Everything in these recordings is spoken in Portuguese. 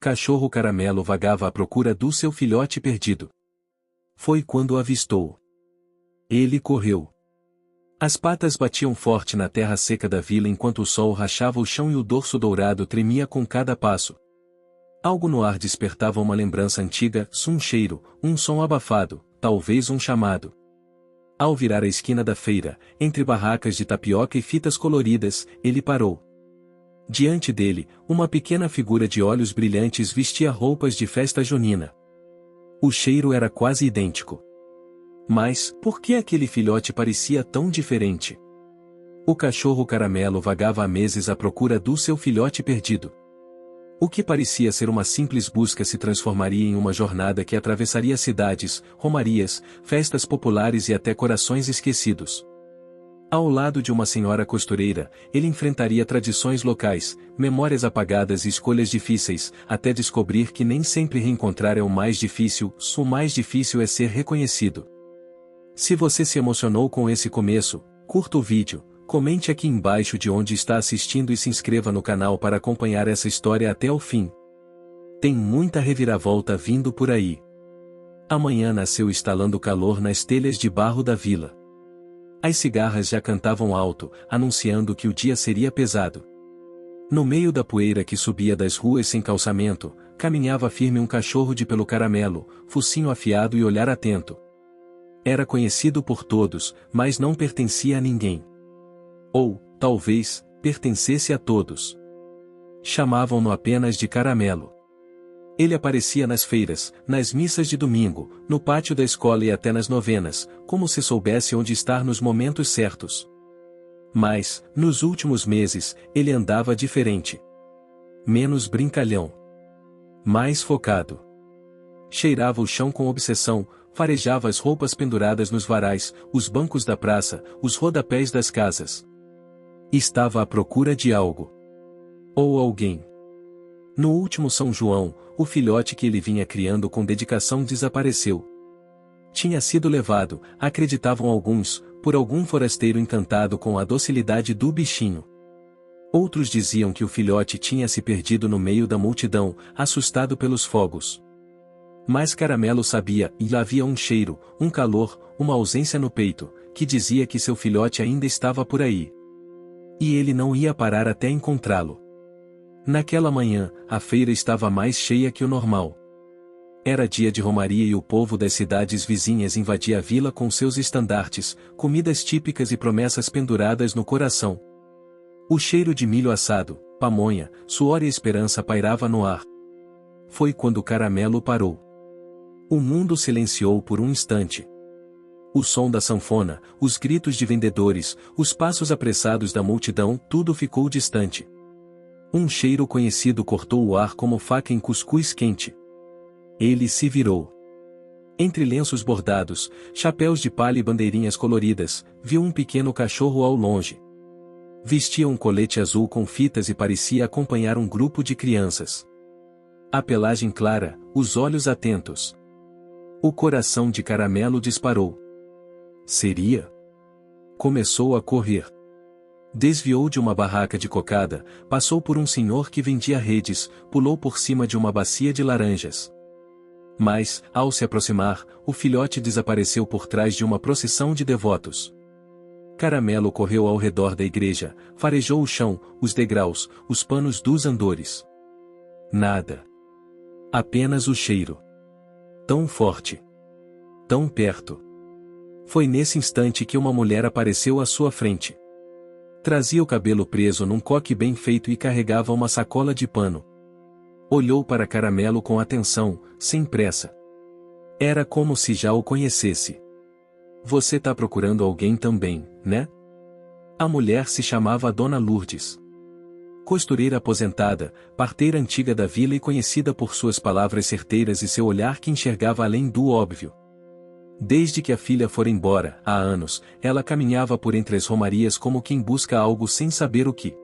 Cachorro Caramelo vagava à procura do seu filhote perdido. Foi quando o avistou. Ele correu. As patas batiam forte na terra seca da vila enquanto o sol rachava o chão e o dorso dourado tremia com cada passo. Algo no ar despertava uma lembrança antiga, um cheiro, um som abafado, talvez um chamado. Ao virar a esquina da feira, entre barracas de tapioca e fitas coloridas, ele parou. Diante dele, uma pequena figura de olhos brilhantes vestia roupas de festa junina. O cheiro era quase idêntico. Mas, por que aquele filhote parecia tão diferente? O cachorro Caramelo vagava há meses à procura do seu filhote perdido. O que parecia ser uma simples busca se transformaria em uma jornada que atravessaria cidades, romarias, festas populares e até corações esquecidos. Ao lado de uma senhora costureira, ele enfrentaria tradições locais, memórias apagadas e escolhas difíceis, até descobrir que nem sempre reencontrar é o mais difícil é ser reconhecido. Se você se emocionou com esse começo, curta o vídeo, comente aqui embaixo de onde está assistindo e se inscreva no canal para acompanhar essa história até o fim. Tem muita reviravolta vindo por aí. Amanhã nasceu estalando calor nas telhas de barro da vila. As cigarras já cantavam alto, anunciando que o dia seria pesado. No meio da poeira que subia das ruas sem calçamento, caminhava firme um cachorro de pelo caramelo, focinho afiado e olhar atento. Era conhecido por todos, mas não pertencia a ninguém. Ou, talvez, pertencesse a todos. Chamavam-no apenas de Caramelo. Ele aparecia nas feiras, nas missas de domingo, no pátio da escola e até nas novenas, como se soubesse onde estar nos momentos certos. Mas, nos últimos meses, ele andava diferente. Menos brincalhão. Mais focado. Cheirava o chão com obsessão, farejava as roupas penduradas nos varais, os bancos da praça, os rodapés das casas. Estava à procura de algo. Ou alguém. No último São João, o filhote que ele vinha criando com dedicação desapareceu. Tinha sido levado, acreditavam alguns, por algum forasteiro encantado com a docilidade do bichinho. Outros diziam que o filhote tinha se perdido no meio da multidão, assustado pelos fogos. Mas Caramelo sabia, e havia um cheiro, um calor, uma ausência no peito, que dizia que seu filhote ainda estava por aí. E ele não ia parar até encontrá-lo. Naquela manhã, a feira estava mais cheia que o normal. Era dia de romaria e o povo das cidades vizinhas invadia a vila com seus estandartes, comidas típicas e promessas penduradas no coração. O cheiro de milho assado, pamonha, suor e esperança pairava no ar. Foi quando Caramelo parou. O mundo silenciou por um instante. O som da sanfona, os gritos de vendedores, os passos apressados da multidão, tudo ficou distante. Um cheiro conhecido cortou o ar como faca em cuscuz quente. Ele se virou. Entre lenços bordados, chapéus de palha e bandeirinhas coloridas, viu um pequeno cachorro ao longe. Vestia um colete azul com fitas e parecia acompanhar um grupo de crianças. A pelagem clara, os olhos atentos. O coração de Caramelo disparou. Seria? Começou a correr. Desviou de uma barraca de cocada, passou por um senhor que vendia redes, pulou por cima de uma bacia de laranjas. Mas, ao se aproximar, o filhote desapareceu por trás de uma procissão de devotos. Caramelo correu ao redor da igreja, farejou o chão, os degraus, os panos dos andores. Nada. Apenas o cheiro. Tão forte. Tão perto. Foi nesse instante que uma mulher apareceu à sua frente. Trazia o cabelo preso num coque bem feito e carregava uma sacola de pano. Olhou para Caramelo com atenção, sem pressa. Era como se já o conhecesse. Você tá procurando alguém também, né? A mulher se chamava Dona Lourdes. Costureira aposentada, parteira antiga da vila e conhecida por suas palavras certeiras e seu olhar que enxergava além do óbvio. Desde que a filha fora embora, há anos, ela caminhava por entre as romarias como quem busca algo sem saber o que.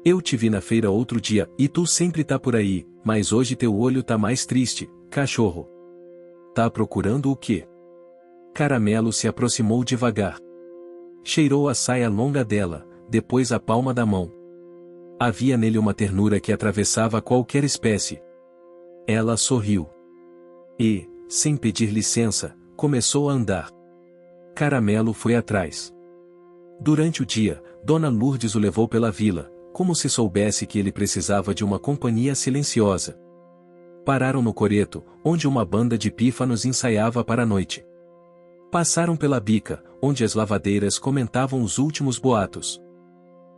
Eu te vi na feira outro dia, e tu sempre tá por aí, mas hoje teu olho tá mais triste, cachorro. Tá procurando o quê? Caramelo se aproximou devagar. Cheirou a saia longa dela, depois a palma da mão. Havia nele uma ternura que atravessava qualquer espécie. Ela sorriu. E, sem pedir licença, começou a andar. Caramelo foi atrás. Durante o dia, Dona Lourdes o levou pela vila, como se soubesse que ele precisava de uma companhia silenciosa. Pararam no coreto, onde uma banda de pífanos ensaiava para a noite. Passaram pela bica, onde as lavadeiras comentavam os últimos boatos.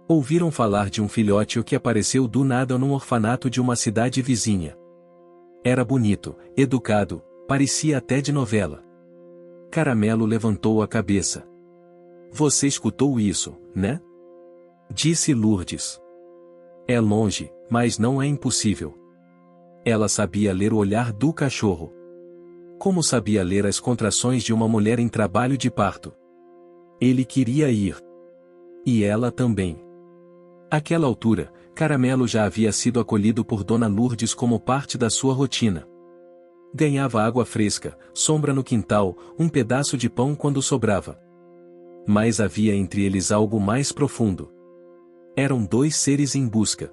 Ouviram falar de um filhote que apareceu do nada num orfanato de uma cidade vizinha. Era bonito, educado, parecia até de novela. Caramelo levantou a cabeça. Você escutou isso, né? Disse Lourdes. É longe, mas não é impossível. Ela sabia ler o olhar do cachorro. Como sabia ler as contrações de uma mulher em trabalho de parto. Ele queria ir. E ela também. Àquela altura, Caramelo já havia sido acolhido por Dona Lourdes como parte da sua rotina. Ganhava água fresca, sombra no quintal, um pedaço de pão quando sobrava. Mas havia entre eles algo mais profundo. Eram dois seres em busca.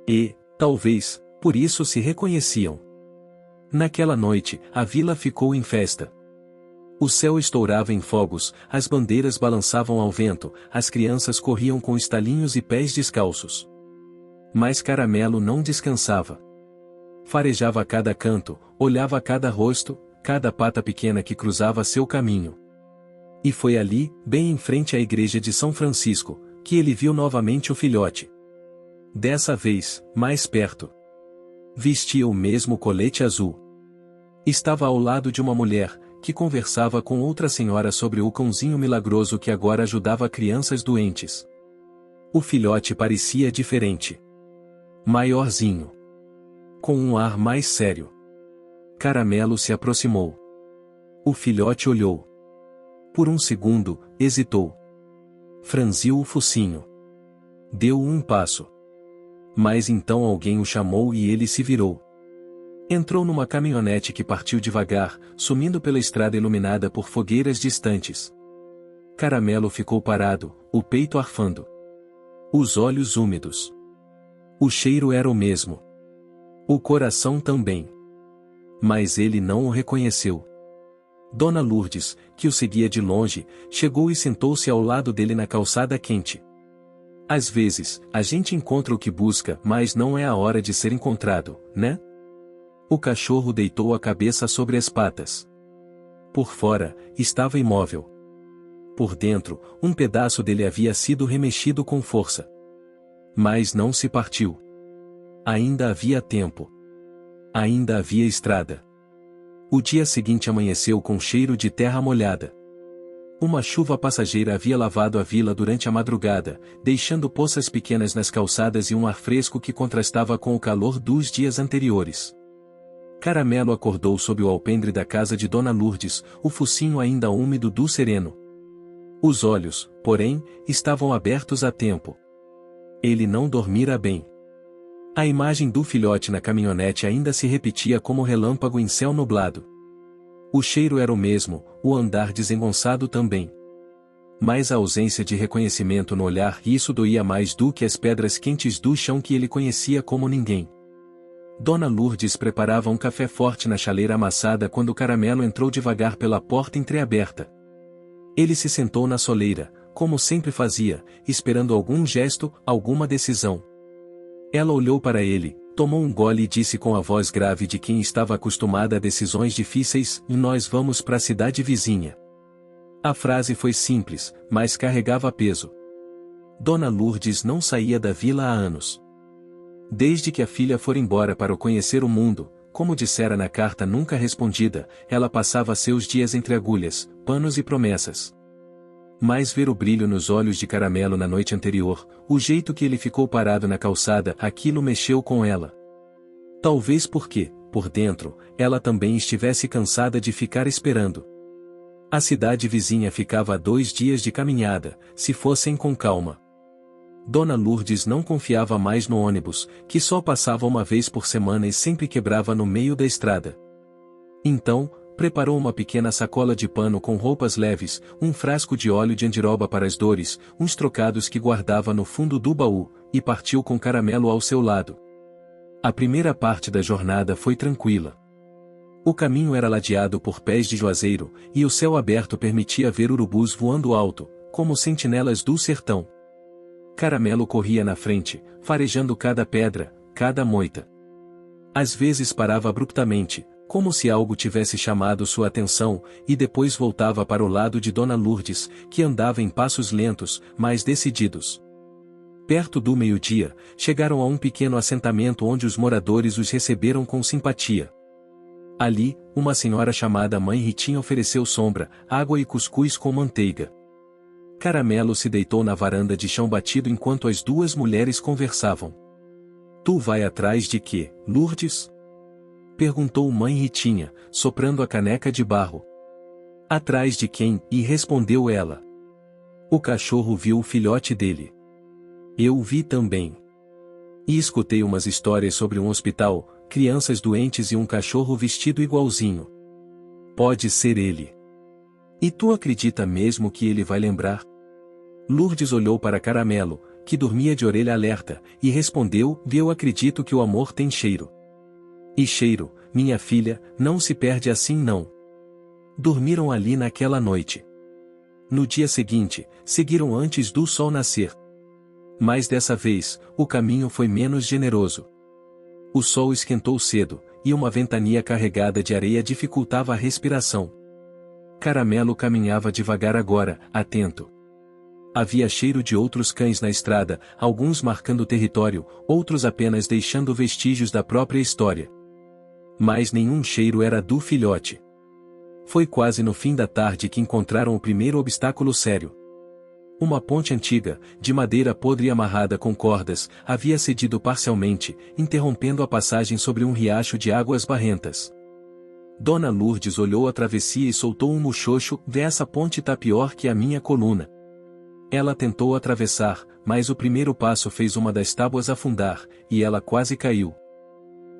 E, talvez, por isso se reconheciam. Naquela noite, a vila ficou em festa. O céu estourava em fogos, as bandeiras balançavam ao vento, as crianças corriam com estalinhos e pés descalços. Mas Caramelo não descansava. Farejava a cada canto, olhava a cada rosto, cada pata pequena que cruzava seu caminho. E foi ali, bem em frente à igreja de São Francisco, que ele viu novamente o filhote. Dessa vez, mais perto. Vestia o mesmo colete azul. Estava ao lado de uma mulher, que conversava com outra senhora sobre o cãozinho milagroso que agora ajudava crianças doentes. O filhote parecia diferente. Maiorzinho. Com um ar mais sério. Caramelo se aproximou. O filhote olhou. Por um segundo, hesitou. Franziu o focinho. Deu um passo. Mas então alguém o chamou e ele se virou. Entrou numa caminhonete que partiu devagar, sumindo pela estrada iluminada por fogueiras distantes. Caramelo ficou parado, o peito arfando. Os olhos úmidos. O cheiro era o mesmo. O coração também. Mas ele não o reconheceu. Dona Lourdes, que o seguia de longe, chegou e sentou-se ao lado dele na calçada quente. Às vezes, a gente encontra o que busca, mas não é a hora de ser encontrado, né? O cachorro deitou a cabeça sobre as patas. Por fora, estava imóvel. Por dentro, um pedaço dele havia sido remexido com força. Mas não se partiu. Ainda havia tempo. Ainda havia estrada. O dia seguinte amanheceu com cheiro de terra molhada. Uma chuva passageira havia lavado a vila durante a madrugada, deixando poças pequenas nas calçadas e um ar fresco que contrastava com o calor dos dias anteriores. Caramelo acordou sob o alpendre da casa de Dona Lourdes, o focinho ainda úmido do sereno. Os olhos, porém, estavam abertos a tempo. Ele não dormira bem. A imagem do filhote na caminhonete ainda se repetia como relâmpago em céu nublado. O cheiro era o mesmo, o andar desengonçado também. Mas a ausência de reconhecimento no olhar, isso doía mais do que as pedras quentes do chão que ele conhecia como ninguém. Dona Lourdes preparava um café forte na chaleira amassada quando o Caramelo entrou devagar pela porta entreaberta. Ele se sentou na soleira, como sempre fazia, esperando algum gesto, alguma decisão. Ela olhou para ele, tomou um gole e disse com a voz grave de quem estava acostumada a decisões difíceis: "Nós vamos para a cidade vizinha." A frase foi simples, mas carregava peso. Dona Lourdes não saía da vila há anos. Desde que a filha fora embora para conhecer o mundo, como dissera na carta nunca respondida, ela passava seus dias entre agulhas, panos e promessas. Mas ver o brilho nos olhos de Caramelo na noite anterior, o jeito que ele ficou parado na calçada, aquilo mexeu com ela. Talvez porque, por dentro, ela também estivesse cansada de ficar esperando. A cidade vizinha ficava a 2 dias de caminhada, se fossem com calma. Dona Lourdes não confiava mais no ônibus, que só passava uma vez por semana e sempre quebrava no meio da estrada. Então, preparou uma pequena sacola de pano com roupas leves, um frasco de óleo de andiroba para as dores, uns trocados que guardava no fundo do baú, e partiu com Caramelo ao seu lado. A primeira parte da jornada foi tranquila. O caminho era ladeado por pés de juazeiro, e o céu aberto permitia ver urubus voando alto, como sentinelas do sertão. Caramelo corria na frente, farejando cada pedra, cada moita. Às vezes parava abruptamente, como se algo tivesse chamado sua atenção, e depois voltava para o lado de Dona Lourdes, que andava em passos lentos, mas decididos. Perto do meio-dia, chegaram a um pequeno assentamento onde os moradores os receberam com simpatia. Ali, uma senhora chamada Mãe Ritinha ofereceu sombra, água e cuscuz com manteiga. Caramelo se deitou na varanda de chão batido enquanto as duas mulheres conversavam. Tu vai atrás de quê, Lourdes? Perguntou Mãe Ritinha, soprando a caneca de barro. Atrás de quem? E respondeu ela. O cachorro viu o filhote dele. Eu o vi também. E escutei umas histórias sobre um hospital, crianças doentes e um cachorro vestido igualzinho. Pode ser ele. E tu acredita mesmo que ele vai lembrar? Lourdes olhou para Caramelo, que dormia de orelha alerta, e respondeu: eu acredito que o amor tem cheiro. E cheiro, minha filha, não se perde assim não. Dormiram ali naquela noite. No dia seguinte, seguiram antes do sol nascer. Mas dessa vez, o caminho foi menos generoso. O sol esquentou cedo, e uma ventania carregada de areia dificultava a respiração. Caramelo caminhava devagar agora, atento. Havia cheiro de outros cães na estrada, alguns marcando território, outros apenas deixando vestígios da própria história. Mas nenhum cheiro era do filhote. Foi quase no fim da tarde que encontraram o primeiro obstáculo sério. Uma ponte antiga, de madeira podre e amarrada com cordas, havia cedido parcialmente, interrompendo a passagem sobre um riacho de águas barrentas. Dona Lourdes olhou a travessia e soltou um muxoxo: essa ponte tá pior que a minha coluna. Ela tentou atravessar, mas o primeiro passo fez uma das tábuas afundar, e ela quase caiu.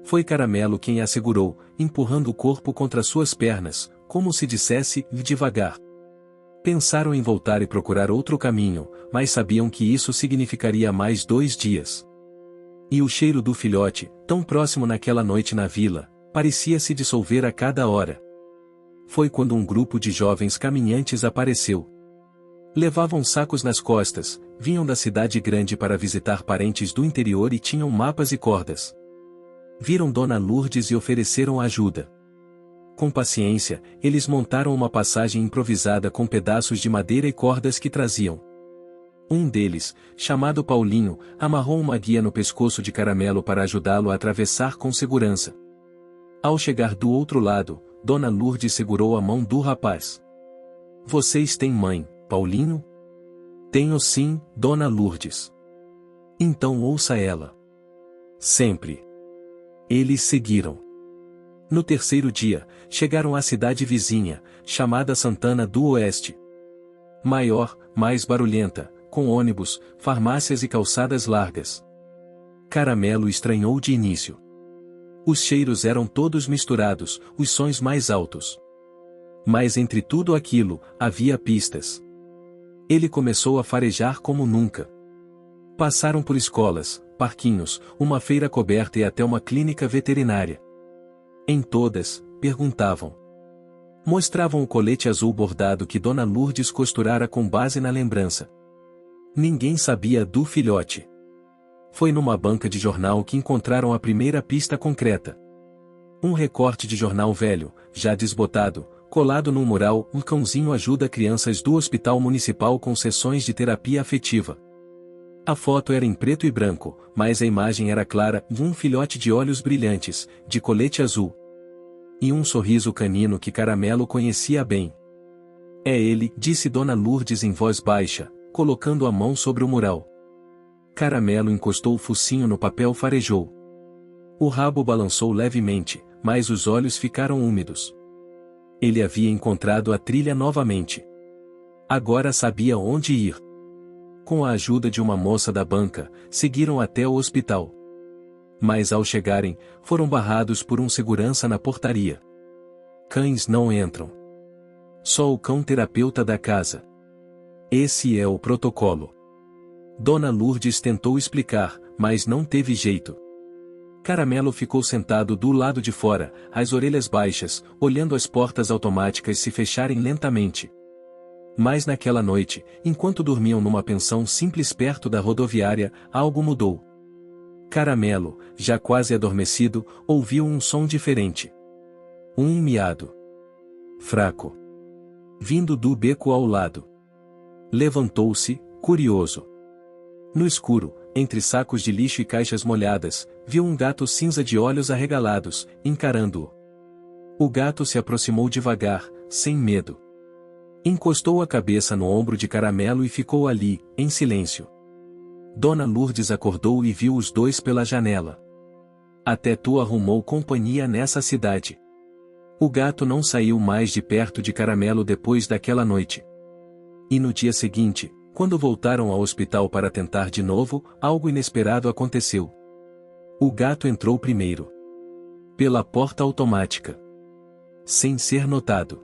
Foi Caramelo quem a segurou, empurrando o corpo contra suas pernas, como se dissesse: devagar. Pensaram em voltar e procurar outro caminho, mas sabiam que isso significaria mais 2 dias. E o cheiro do filhote, tão próximo naquela noite na vila, parecia se dissolver a cada hora. Foi quando um grupo de jovens caminhantes apareceu. Levavam sacos nas costas, vinham da cidade grande para visitar parentes do interior e tinham mapas e cordas. Viram Dona Lourdes e ofereceram ajuda. Com paciência, eles montaram uma passagem improvisada com pedaços de madeira e cordas que traziam. Um deles, chamado Paulinho, amarrou uma guia no pescoço de Caramelo para ajudá-lo a atravessar com segurança. Ao chegar do outro lado, Dona Lourdes segurou a mão do rapaz. Vocês têm mãe, Paulinho? Tenho sim, Dona Lourdes. Então ouça ela. Sempre. Eles seguiram. No terceiro dia, chegaram à cidade vizinha, chamada Santana do Oeste. Maior, mais barulhenta, com ônibus, farmácias e calçadas largas. Caramelo estranhou de início. Os cheiros eram todos misturados, os sons mais altos. Mas entre tudo aquilo, havia pistas. Ele começou a farejar como nunca. Passaram por escolas, parquinhos, uma feira coberta e até uma clínica veterinária. Em todas, perguntavam. Mostravam o colete azul bordado que Dona Lourdes costurara com base na lembrança. Ninguém sabia do filhote. Foi numa banca de jornal que encontraram a primeira pista concreta. Um recorte de jornal velho, já desbotado, colado num mural: um cãozinho ajuda crianças do hospital municipal com sessões de terapia afetiva. A foto era em preto e branco, mas a imagem era clara: um filhote de olhos brilhantes, de colete azul. E um sorriso canino que Caramelo conhecia bem. É ele, disse Dona Lourdes em voz baixa, colocando a mão sobre o mural. Caramelo encostou o focinho no papel, farejou. O rabo balançou levemente, mas os olhos ficaram úmidos. Ele havia encontrado a trilha novamente. Agora sabia onde ir. Com a ajuda de uma moça da banca, seguiram até o hospital. Mas ao chegarem, foram barrados por um segurança na portaria. Cães não entram. Só o cão terapeuta da casa. Esse é o protocolo. Dona Lourdes tentou explicar, mas não teve jeito. Caramelo ficou sentado do lado de fora, as orelhas baixas, olhando as portas automáticas se fecharem lentamente. Mas naquela noite, enquanto dormiam numa pensão simples perto da rodoviária, algo mudou. Caramelo, já quase adormecido, ouviu um som diferente. Um miado fraco, vindo do beco ao lado. Levantou-se, curioso. No escuro, entre sacos de lixo e caixas molhadas, viu um gato cinza de olhos arregalados, encarando-o. O gato se aproximou devagar, sem medo. Encostou a cabeça no ombro de Caramelo e ficou ali, em silêncio. Dona Lourdes acordou e viu os dois pela janela. Até tu arrumou companhia nessa cidade. O gato não saiu mais de perto de Caramelo depois daquela noite. E no dia seguinte, quando voltaram ao hospital para tentar de novo, algo inesperado aconteceu. O gato entrou primeiro. Pela porta automática. Sem ser notado.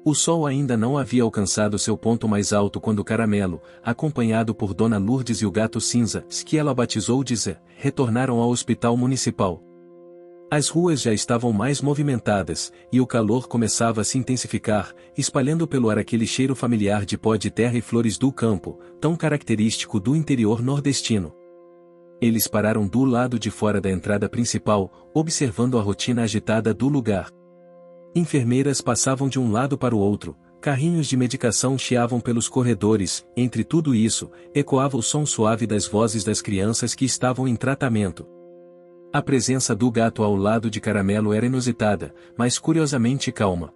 O sol ainda não havia alcançado seu ponto mais alto quando Caramelo, acompanhado por Dona Lourdes e o gato cinza, que ela batizou de Zé, retornaram ao hospital municipal. As ruas já estavam mais movimentadas, e o calor começava a se intensificar, espalhando pelo ar aquele cheiro familiar de pó de terra e flores do campo, tão característico do interior nordestino. Eles pararam do lado de fora da entrada principal, observando a rotina agitada do lugar. Enfermeiras passavam de um lado para o outro, carrinhos de medicação chiavam pelos corredores, entre tudo isso, ecoava o som suave das vozes das crianças que estavam em tratamento. A presença do gato ao lado de Caramelo era inusitada, mas curiosamente calma.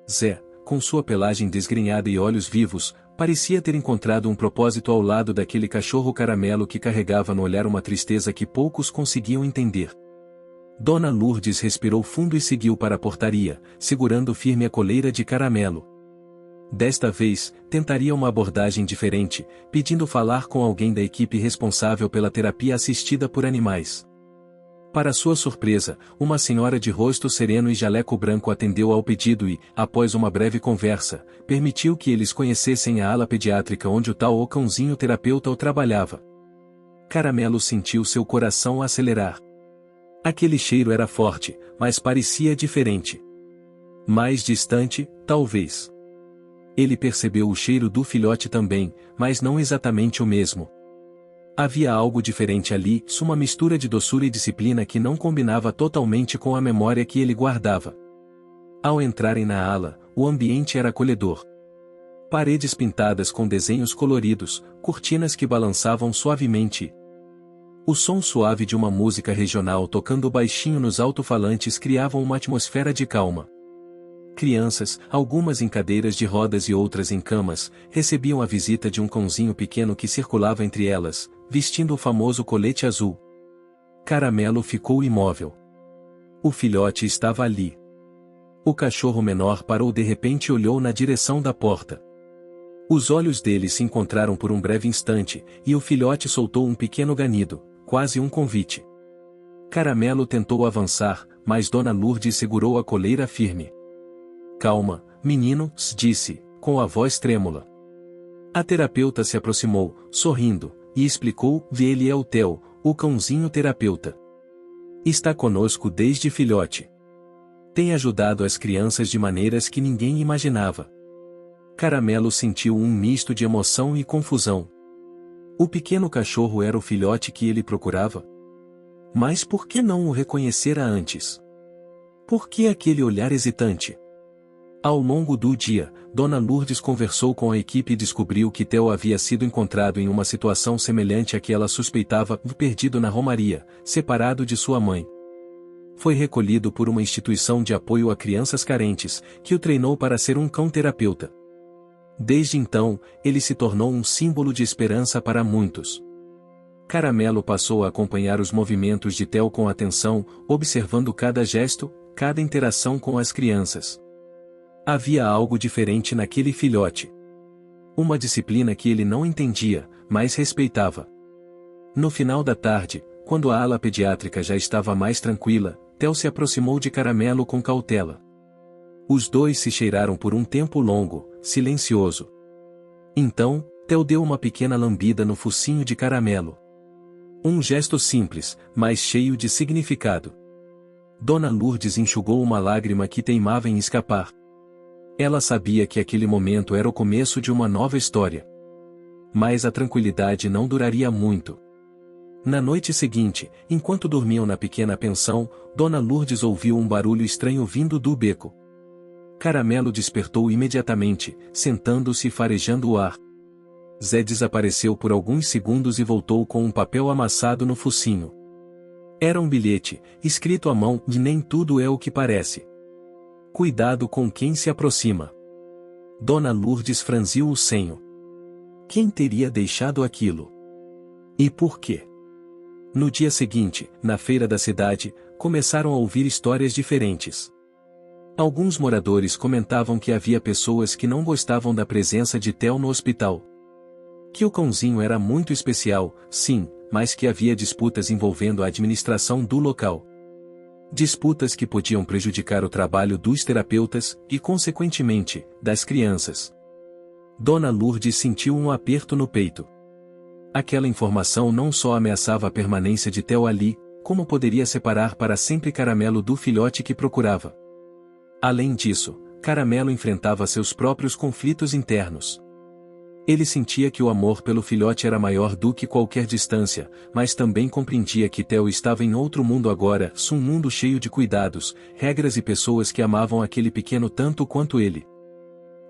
Zé, com sua pelagem desgrenhada e olhos vivos, parecia ter encontrado um propósito ao lado daquele cachorro Caramelo que carregava no olhar uma tristeza que poucos conseguiam entender. Dona Lourdes respirou fundo e seguiu para a portaria, segurando firme a coleira de Caramelo. Desta vez, tentaria uma abordagem diferente, pedindo falar com alguém da equipe responsável pela terapia assistida por animais. Para sua surpresa, uma senhora de rosto sereno e jaleco branco atendeu ao pedido e, após uma breve conversa, permitiu que eles conhecessem a ala pediátrica onde o tal cãozinho terapeuta o trabalhava. Caramelo sentiu seu coração acelerar. Aquele cheiro era forte, mas parecia diferente. Mais distante, talvez. Ele percebeu o cheiro do filhote também, mas não exatamente o mesmo. Havia algo diferente ali, uma mistura de doçura e disciplina que não combinava totalmente com a memória que ele guardava. Ao entrarem na ala, o ambiente era acolhedor. Paredes pintadas com desenhos coloridos, cortinas que balançavam suavemente. O som suave de uma música regional tocando baixinho nos alto-falantes criavam uma atmosfera de calma. Crianças, algumas em cadeiras de rodas e outras em camas, recebiam a visita de um cãozinho pequeno que circulava entre elas, vestindo o famoso colete azul. Caramelo ficou imóvel. O filhote estava ali. O cachorro menor parou de repente e olhou na direção da porta. Os olhos dele se encontraram por um breve instante, e o filhote soltou um pequeno ganido, quase um convite. Caramelo tentou avançar, mas Dona Lourdes segurou a coleira firme. Calma, menino, disse, com a voz trêmula. A terapeuta se aproximou, sorrindo, e explicou: ele é o Theo, o cãozinho terapeuta. Está conosco desde filhote. Tem ajudado as crianças de maneiras que ninguém imaginava. Caramelo sentiu um misto de emoção e confusão. O pequeno cachorro era o filhote que ele procurava? Mas por que não o reconhecera antes? Por que aquele olhar hesitante? Ao longo do dia, Dona Lourdes conversou com a equipe e descobriu que Theo havia sido encontrado em uma situação semelhante à que ela suspeitava, perdido na romaria, separado de sua mãe. Foi recolhido por uma instituição de apoio a crianças carentes, que o treinou para ser um cão-terapeuta. Desde então, ele se tornou um símbolo de esperança para muitos. Caramelo passou a acompanhar os movimentos de Theo com atenção, observando cada gesto, cada interação com as crianças. Havia algo diferente naquele filhote. Uma disciplina que ele não entendia, mas respeitava. No final da tarde, quando a ala pediátrica já estava mais tranquila, Theo se aproximou de Caramelo com cautela. Os dois se cheiraram por um tempo longo, silencioso. Então, Theo deu uma pequena lambida no focinho de Caramelo. Um gesto simples, mas cheio de significado. Dona Lourdes enxugou uma lágrima que teimava em escapar. Ela sabia que aquele momento era o começo de uma nova história. Mas a tranquilidade não duraria muito. Na noite seguinte, enquanto dormiam na pequena pensão, Dona Lourdes ouviu um barulho estranho vindo do beco. Caramelo despertou imediatamente, sentando-se e farejando o ar. Zé desapareceu por alguns segundos e voltou com um papel amassado no focinho. Era um bilhete, escrito à mão, e nem tudo é o que parece. Cuidado com quem se aproxima. Dona Lourdes franziu o senho. Quem teria deixado aquilo? E por quê? No dia seguinte, na feira da cidade, começaram a ouvir histórias diferentes. Alguns moradores comentavam que havia pessoas que não gostavam da presença de Theo no hospital. Que o cãozinho era muito especial, sim, mas que havia disputas envolvendo a administração do local. Disputas que podiam prejudicar o trabalho dos terapeutas e, consequentemente, das crianças. Dona Lourdes sentiu um aperto no peito. Aquela informação não só ameaçava a permanência de Theo ali, como poderia separar para sempre Caramelo do filhote que procurava. Além disso, Caramelo enfrentava seus próprios conflitos internos. Ele sentia que o amor pelo filhote era maior do que qualquer distância, mas também compreendia que Theo estava em outro mundo agora, um mundo cheio de cuidados, regras e pessoas que amavam aquele pequeno tanto quanto ele.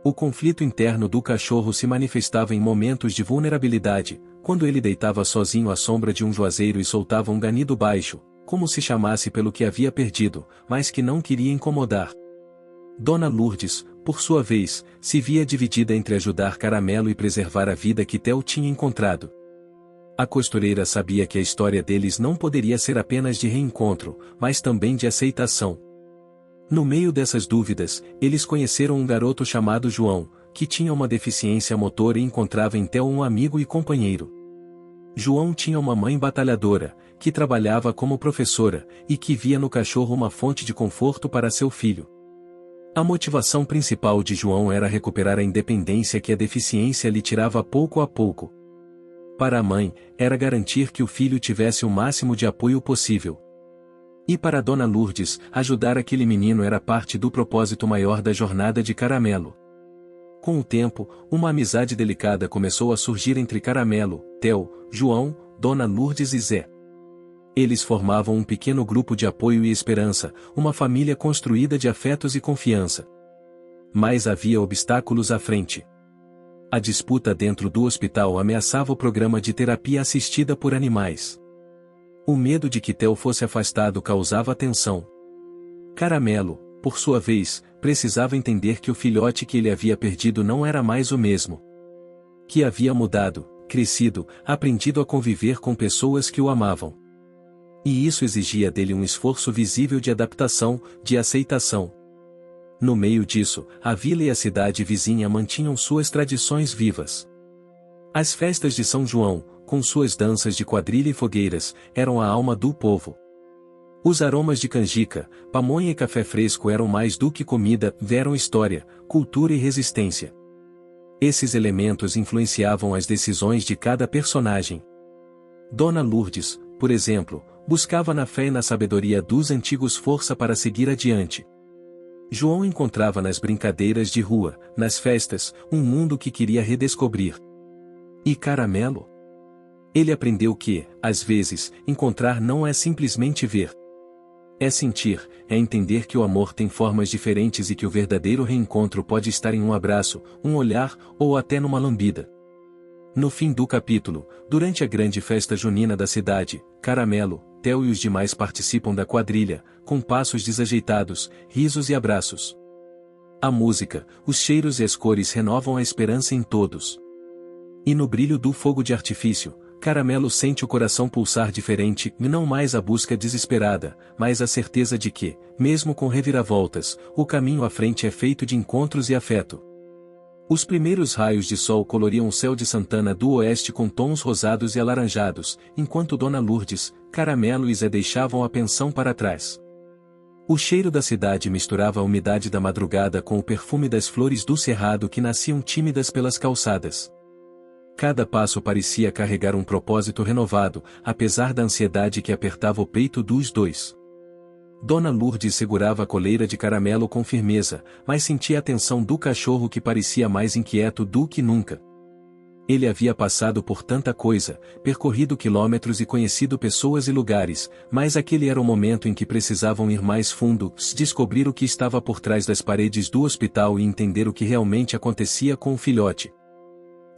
O conflito interno do cachorro se manifestava em momentos de vulnerabilidade, quando ele deitava sozinho à sombra de um juazeiro e soltava um ganido baixo, como se chamasse pelo que havia perdido, mas que não queria incomodar. Dona Lourdes, por sua vez, se via dividida entre ajudar Caramelo e preservar a vida que Theo tinha encontrado. A costureira sabia que a história deles não poderia ser apenas de reencontro, mas também de aceitação. No meio dessas dúvidas, eles conheceram um garoto chamado João, que tinha uma deficiência motor e encontrava em Theo um amigo e companheiro. João tinha uma mãe batalhadora, que trabalhava como professora, e que via no cachorro uma fonte de conforto para seu filho. A motivação principal de João era recuperar a independência que a deficiência lhe tirava pouco a pouco. Para a mãe, era garantir que o filho tivesse o máximo de apoio possível. E para Dona Lourdes, ajudar aquele menino era parte do propósito maior da jornada de Caramelo. Com o tempo, uma amizade delicada começou a surgir entre Caramelo, Theo, João, Dona Lourdes e Zé. Eles formavam um pequeno grupo de apoio e esperança, uma família construída de afetos e confiança. Mas havia obstáculos à frente. A disputa dentro do hospital ameaçava o programa de terapia assistida por animais. O medo de que Theo fosse afastado causava tensão. Caramelo, por sua vez, precisava entender que o filhote que ele havia perdido não era mais o mesmo. Que havia mudado, crescido, aprendido a conviver com pessoas que o amavam. E isso exigia dele um esforço visível de adaptação, de aceitação. No meio disso, a vila e a cidade vizinha mantinham suas tradições vivas. As festas de São João, com suas danças de quadrilha e fogueiras, eram a alma do povo. Os aromas de canjica, pamonha e café fresco eram mais do que comida, eram história, cultura e resistência. Esses elementos influenciavam as decisões de cada personagem. Dona Lourdes, por exemplo, buscava na fé e na sabedoria dos antigos força para seguir adiante. João encontrava nas brincadeiras de rua, nas festas, um mundo que queria redescobrir. E Caramelo? Ele aprendeu que, às vezes, encontrar não é simplesmente ver. É sentir, é entender que o amor tem formas diferentes e que o verdadeiro reencontro pode estar em um abraço, um olhar, ou até numa lambida. No fim do capítulo, durante a grande festa junina da cidade, Caramelo, Theo e os demais participam da quadrilha, com passos desajeitados, risos e abraços. A música, os cheiros e as cores renovam a esperança em todos. E no brilho do fogo de artifício, Caramelo sente o coração pulsar diferente, e não mais a busca desesperada, mas a certeza de que, mesmo com reviravoltas, o caminho à frente é feito de encontros e afeto. Os primeiros raios de sol coloriam o céu de Santana do Oeste com tons rosados e alaranjados, enquanto Dona Lourdes, Caramelo e Zé deixavam a pensão para trás. O cheiro da cidade misturava a umidade da madrugada com o perfume das flores do cerrado que nasciam tímidas pelas calçadas. Cada passo parecia carregar um propósito renovado, apesar da ansiedade que apertava o peito dos dois. Dona Lourdes segurava a coleira de caramelo com firmeza, mas sentia a atenção do cachorro que parecia mais inquieto do que nunca. Ele havia passado por tanta coisa, percorrido quilômetros e conhecido pessoas e lugares, mas aquele era o momento em que precisavam ir mais fundo, descobrir o que estava por trás das paredes do hospital e entender o que realmente acontecia com o filhote.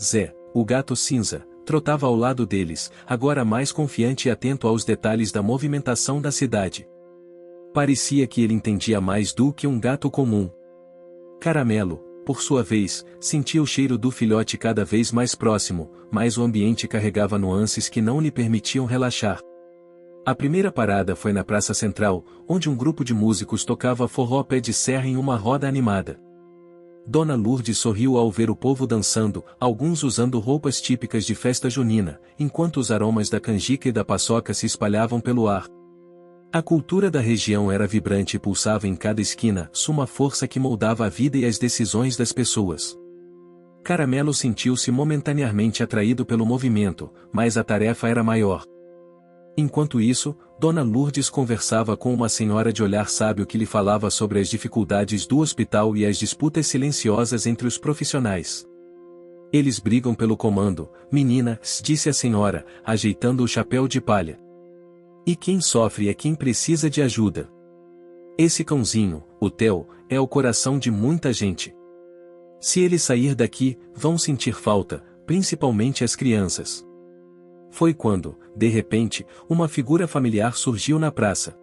Zé, o gato cinza, trotava ao lado deles, agora mais confiante e atento aos detalhes da movimentação da cidade. Parecia que ele entendia mais do que um gato comum. Caramelo, por sua vez, sentia o cheiro do filhote cada vez mais próximo, mas o ambiente carregava nuances que não lhe permitiam relaxar. A primeira parada foi na Praça Central, onde um grupo de músicos tocava forró pé de serra em uma roda animada. Dona Lourdes sorriu ao ver o povo dançando, alguns usando roupas típicas de festa junina, enquanto os aromas da canjica e da paçoca se espalhavam pelo ar. A cultura da região era vibrante e pulsava em cada esquina, uma força que moldava a vida e as decisões das pessoas. Caramelo sentiu-se momentaneamente atraído pelo movimento, mas a tarefa era maior. Enquanto isso, Dona Lourdes conversava com uma senhora de olhar sábio que lhe falava sobre as dificuldades do hospital e as disputas silenciosas entre os profissionais. Eles brigam pelo comando, menina, disse a senhora, ajeitando o chapéu de palha. E quem sofre é quem precisa de ajuda. Esse cãozinho, o Theo, é o coração de muita gente. Se ele sair daqui, vão sentir falta, principalmente as crianças. Foi quando, de repente, uma figura familiar surgiu na praça.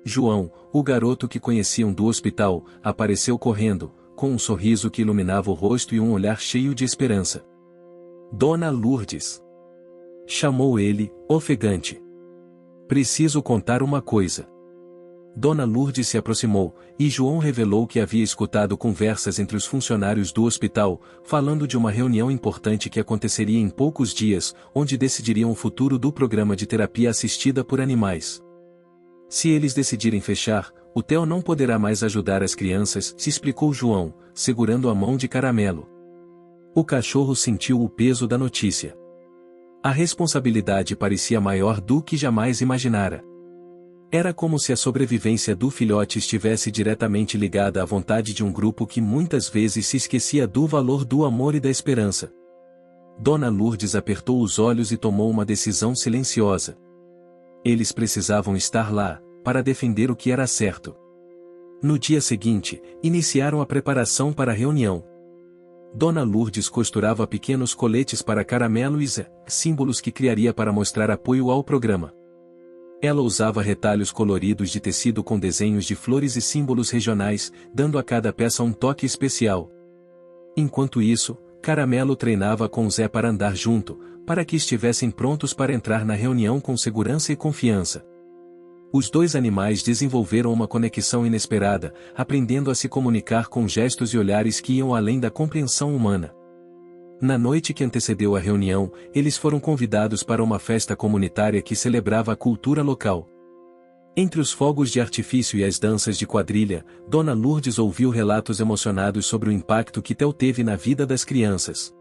João, o garoto que conheciam do hospital, apareceu correndo, com um sorriso que iluminava o rosto e um olhar cheio de esperança. Dona Lourdes, chamou ele, ofegante. Preciso contar uma coisa. Dona Lourdes se aproximou, e João revelou que havia escutado conversas entre os funcionários do hospital, falando de uma reunião importante que aconteceria em poucos dias, onde decidiriam o futuro do programa de terapia assistida por animais. Se eles decidirem fechar, o Theo não poderá mais ajudar as crianças, se explicou João, segurando a mão de Caramelo. O cachorro sentiu o peso da notícia. A responsabilidade parecia maior do que jamais imaginara. Era como se a sobrevivência do filhote estivesse diretamente ligada à vontade de um grupo que muitas vezes se esquecia do valor do amor e da esperança. Dona Lourdes apertou os olhos e tomou uma decisão silenciosa. Eles precisavam estar lá, para defender o que era certo. No dia seguinte, iniciaram a preparação para a reunião. Dona Lourdes costurava pequenos coletes para Caramelo e Zé, símbolos que criaria para mostrar apoio ao programa. Ela usava retalhos coloridos de tecido com desenhos de flores e símbolos regionais, dando a cada peça um toque especial. Enquanto isso, Caramelo treinava com Zé para andar junto, para que estivessem prontos para entrar na reunião com segurança e confiança. Os dois animais desenvolveram uma conexão inesperada, aprendendo a se comunicar com gestos e olhares que iam além da compreensão humana. Na noite que antecedeu a reunião, eles foram convidados para uma festa comunitária que celebrava a cultura local. Entre os fogos de artifício e as danças de quadrilha, Dona Lourdes ouviu relatos emocionados sobre o impacto que Theo teve na vida das crianças.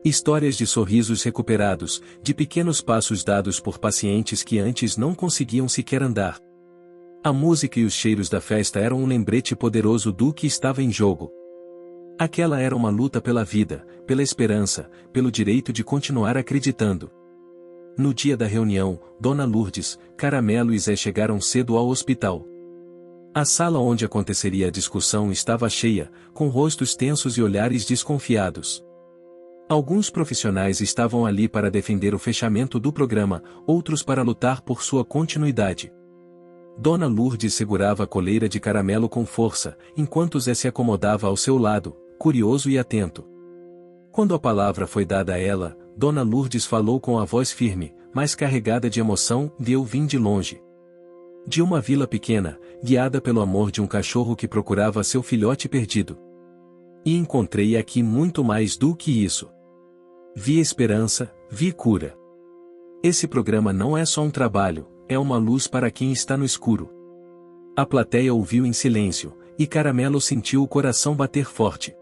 Histórias de sorrisos recuperados, de pequenos passos dados por pacientes que antes não conseguiam sequer andar. A música e os cheiros da festa eram um lembrete poderoso do que estava em jogo. Aquela era uma luta pela vida, pela esperança, pelo direito de continuar acreditando. No dia da reunião, Dona Lourdes, Caramelo e Zé chegaram cedo ao hospital. A sala onde aconteceria a discussão estava cheia, com rostos tensos e olhares desconfiados. Alguns profissionais estavam ali para defender o fechamento do programa, outros para lutar por sua continuidade. Dona Lourdes segurava a coleira de Caramelo com força, enquanto Zé se acomodava ao seu lado, curioso e atento. Quando a palavra foi dada a ela, Dona Lourdes falou com a voz firme, mas carregada de emoção, eu vim de longe. De uma vila pequena, guiada pelo amor de um cachorro que procurava seu filhote perdido. E encontrei aqui muito mais do que isso. Vi esperança, vi cura. Esse programa não é só um trabalho, é uma luz para quem está no escuro. A plateia ouviu em silêncio, e Caramelo sentiu o coração bater forte.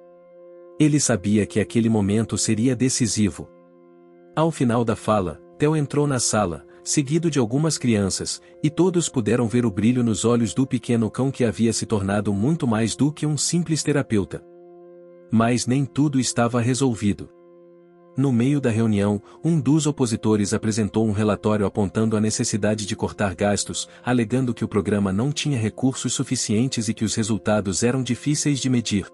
Ele sabia que aquele momento seria decisivo. Ao final da fala, Theo entrou na sala, seguido de algumas crianças, e todos puderam ver o brilho nos olhos do pequeno cão que havia se tornado muito mais do que um simples terapeuta. Mas nem tudo estava resolvido. No meio da reunião, um dos opositores apresentou um relatório apontando a necessidade de cortar gastos, alegando que o programa não tinha recursos suficientes e que os resultados eram difíceis de medir.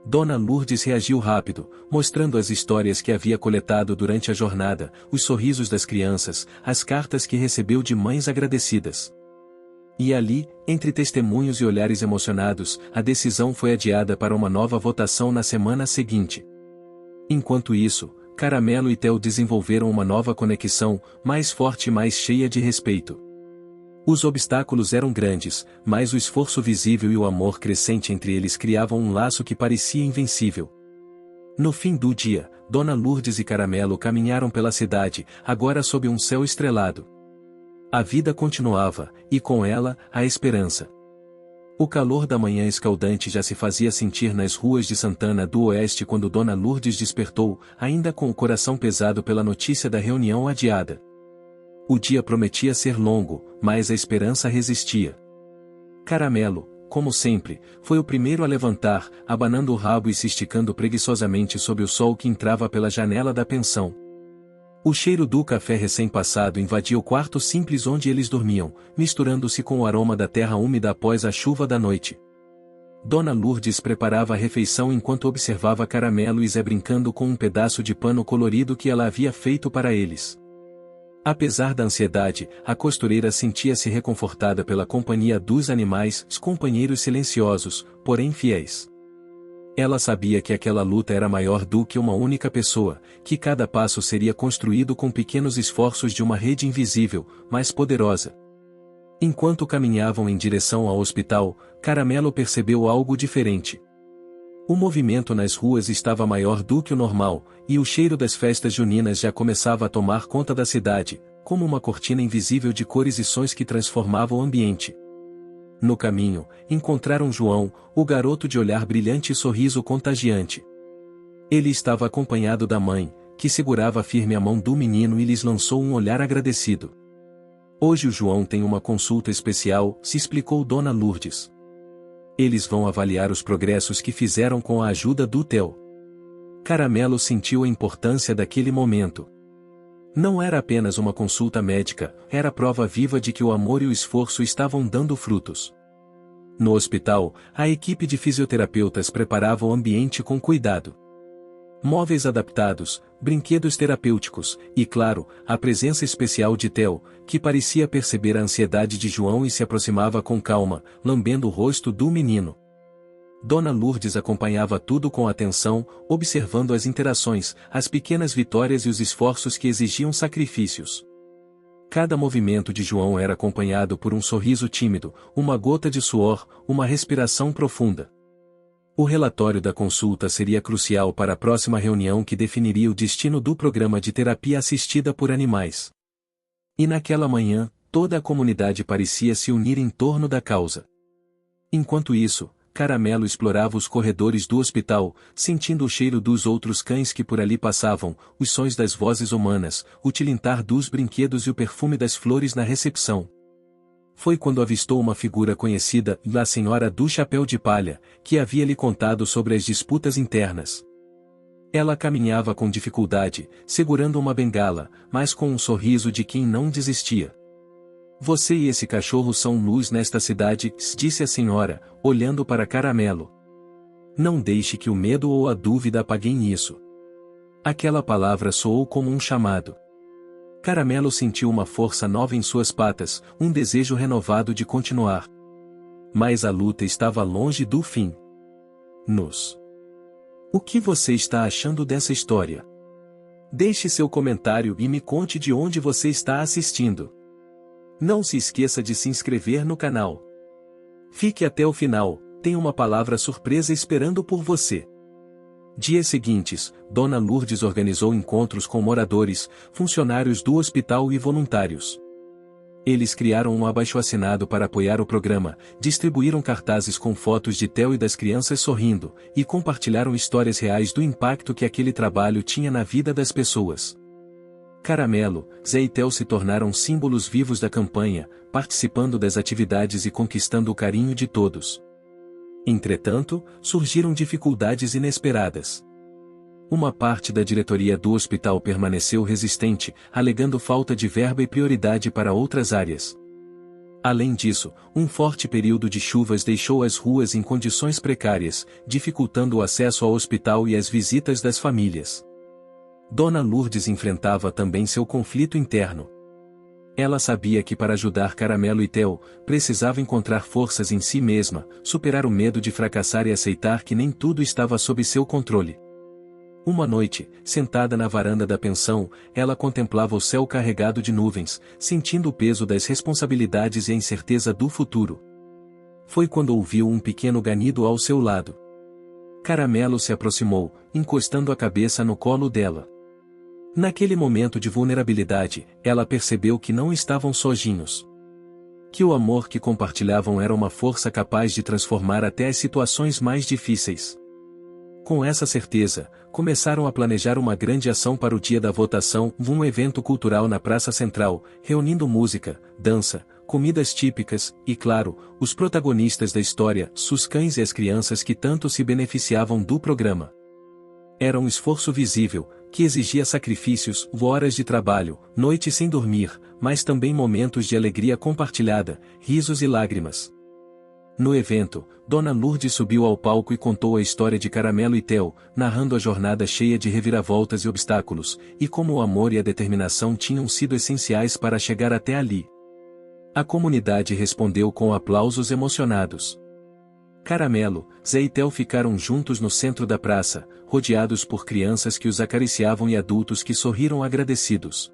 Dona Lourdes reagiu rápido, mostrando as histórias que havia coletado durante a jornada, os sorrisos das crianças, as cartas que recebeu de mães agradecidas. E ali, entre testemunhos e olhares emocionados, a decisão foi adiada para uma nova votação na semana seguinte. Enquanto isso, Caramelo e Theo desenvolveram uma nova conexão, mais forte e mais cheia de respeito. Os obstáculos eram grandes, mas o esforço visível e o amor crescente entre eles criavam um laço que parecia invencível. No fim do dia, Dona Lourdes e Caramelo caminharam pela cidade, agora sob um céu estrelado. A vida continuava, e com ela, a esperança. O calor da manhã escaldante já se fazia sentir nas ruas de Santana do Oeste quando Dona Lourdes despertou, ainda com o coração pesado pela notícia da reunião adiada. O dia prometia ser longo, mas a esperança resistia. Caramelo, como sempre, foi o primeiro a levantar, abanando o rabo e se esticando preguiçosamente sob o sol que entrava pela janela da pensão. O cheiro do café recém-passado invadia o quarto simples onde eles dormiam, misturando-se com o aroma da terra úmida após a chuva da noite. Dona Lourdes preparava a refeição enquanto observava Caramelo e Zé brincando com um pedaço de pano colorido que ela havia feito para eles. Apesar da ansiedade, a costureira sentia-se reconfortada pela companhia dos animais, os companheiros silenciosos, porém fiéis. Ela sabia que aquela luta era maior do que uma única pessoa, que cada passo seria construído com pequenos esforços de uma rede invisível, mas poderosa. Enquanto caminhavam em direção ao hospital, Caramelo percebeu algo diferente. O movimento nas ruas estava maior do que o normal, e o cheiro das festas juninas já começava a tomar conta da cidade, como uma cortina invisível de cores e sons que transformava o ambiente. No caminho, encontraram João, o garoto de olhar brilhante e sorriso contagiante. Ele estava acompanhado da mãe, que segurava firme a mão do menino e lhes lançou um olhar agradecido. Hoje o João tem uma consulta especial, se explicou Dona Lourdes. Eles vão avaliar os progressos que fizeram com a ajuda do Theo. Caramelo sentiu a importância daquele momento. Não era apenas uma consulta médica, era a prova viva de que o amor e o esforço estavam dando frutos. No hospital, a equipe de fisioterapeutas preparava o ambiente com cuidado. Móveis adaptados, brinquedos terapêuticos, e claro, a presença especial de Theo, que parecia perceber a ansiedade de João e se aproximava com calma, lambendo o rosto do menino. Dona Lourdes acompanhava tudo com atenção, observando as interações, as pequenas vitórias e os esforços que exigiam sacrifícios. Cada movimento de João era acompanhado por um sorriso tímido, uma gota de suor, uma respiração profunda. O relatório da consulta seria crucial para a próxima reunião que definiria o destino do programa de terapia assistida por animais. E naquela manhã, toda a comunidade parecia se unir em torno da causa. Enquanto isso, Caramelo explorava os corredores do hospital, sentindo o cheiro dos outros cães que por ali passavam, os sons das vozes humanas, o tilintar dos brinquedos e o perfume das flores na recepção. Foi quando avistou uma figura conhecida, a Senhora do Chapéu de Palha, que havia lhe contado sobre as disputas internas. Ela caminhava com dificuldade, segurando uma bengala, mas com um sorriso de quem não desistia. Você e esse cachorro são luz nesta cidade, disse a senhora, olhando para Caramelo. Não deixe que o medo ou a dúvida apaguem isso. Aquela palavra soou como um chamado. Caramelo sentiu uma força nova em suas patas, um desejo renovado de continuar. Mas a luta estava longe do fim. O que você está achando dessa história? Deixe seu comentário e me conte de onde você está assistindo. Não se esqueça de se inscrever no canal. Fique até o final, tem uma palavra surpresa esperando por você. Dias seguintes, Dona Lourdes organizou encontros com moradores, funcionários do hospital e voluntários. Eles criaram um abaixo-assinado para apoiar o programa, distribuíram cartazes com fotos de Theo e das crianças sorrindo, e compartilharam histórias reais do impacto que aquele trabalho tinha na vida das pessoas. Caramelo, Zé e Theo se tornaram símbolos vivos da campanha, participando das atividades e conquistando o carinho de todos. Entretanto, surgiram dificuldades inesperadas. Uma parte da diretoria do hospital permaneceu resistente, alegando falta de verba e prioridade para outras áreas. Além disso, um forte período de chuvas deixou as ruas em condições precárias, dificultando o acesso ao hospital e as visitas das famílias. Dona Lourdes enfrentava também seu conflito interno. Ela sabia que para ajudar Caramelo e Theo, precisava encontrar forças em si mesma, superar o medo de fracassar e aceitar que nem tudo estava sob seu controle. Uma noite, sentada na varanda da pensão, ela contemplava o céu carregado de nuvens, sentindo o peso das responsabilidades e a incerteza do futuro. Foi quando ouviu um pequeno ganido ao seu lado. Caramelo se aproximou, encostando a cabeça no colo dela. Naquele momento de vulnerabilidade, ela percebeu que não estavam sozinhos. Que o amor que compartilhavam era uma força capaz de transformar até as situações mais difíceis. Com essa certeza, começaram a planejar uma grande ação para o dia da votação, um evento cultural na Praça Central, reunindo música, dança, comidas típicas, e claro, os protagonistas da história, os cães e as crianças que tanto se beneficiavam do programa. Era um esforço visível, que exigia sacrifícios, horas de trabalho, noites sem dormir, mas também momentos de alegria compartilhada, risos e lágrimas. No evento, Dona Lourdes subiu ao palco e contou a história de Caramelo e Theo, narrando a jornada cheia de reviravoltas e obstáculos, e como o amor e a determinação tinham sido essenciais para chegar até ali. A comunidade respondeu com aplausos emocionados. Caramelo, Zé e Theo ficaram juntos no centro da praça, rodeados por crianças que os acariciavam e adultos que sorriram agradecidos.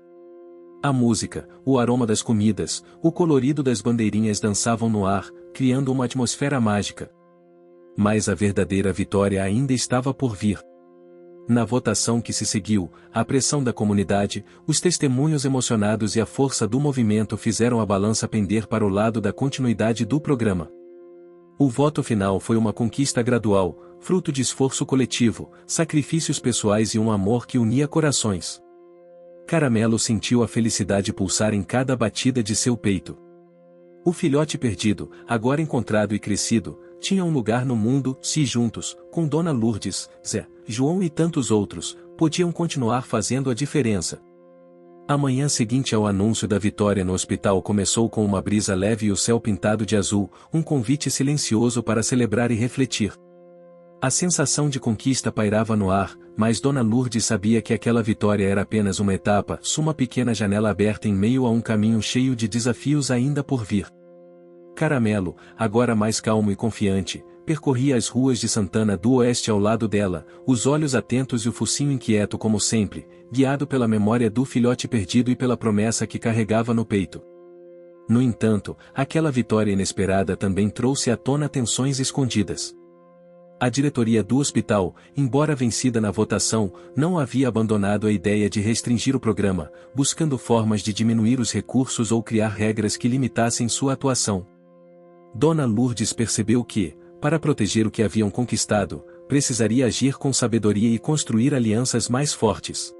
A música, o aroma das comidas, o colorido das bandeirinhas dançavam no ar, criando uma atmosfera mágica. Mas a verdadeira vitória ainda estava por vir. Na votação que se seguiu, a pressão da comunidade, os testemunhos emocionados e a força do movimento fizeram a balança pender para o lado da continuidade do programa. O voto final foi uma conquista gradual, fruto de esforço coletivo, sacrifícios pessoais e um amor que unia corações. Caramelo sentiu a felicidade pulsar em cada batida de seu peito. O filhote perdido, agora encontrado e crescido, tinha um lugar no mundo, se juntos, com Dona Lourdes, Zé, João e tantos outros, podiam continuar fazendo a diferença. A manhã seguinte ao anúncio da vitória no hospital começou com uma brisa leve e o céu pintado de azul, um convite silencioso para celebrar e refletir. A sensação de conquista pairava no ar, mas Dona Lourdes sabia que aquela vitória era apenas uma etapa, uma pequena janela aberta em meio a um caminho cheio de desafios ainda por vir. Caramelo, agora mais calmo e confiante, percorria as ruas de Santana do Oeste ao lado dela, os olhos atentos e o focinho inquieto como sempre, guiado pela memória do filhote perdido e pela promessa que carregava no peito. No entanto, aquela vitória inesperada também trouxe à tona tensões escondidas. A diretoria do hospital, embora vencida na votação, não havia abandonado a ideia de restringir o programa, buscando formas de diminuir os recursos ou criar regras que limitassem sua atuação. Dona Lourdes percebeu que, para proteger o que haviam conquistado, precisaria agir com sabedoria e construir alianças mais fortes.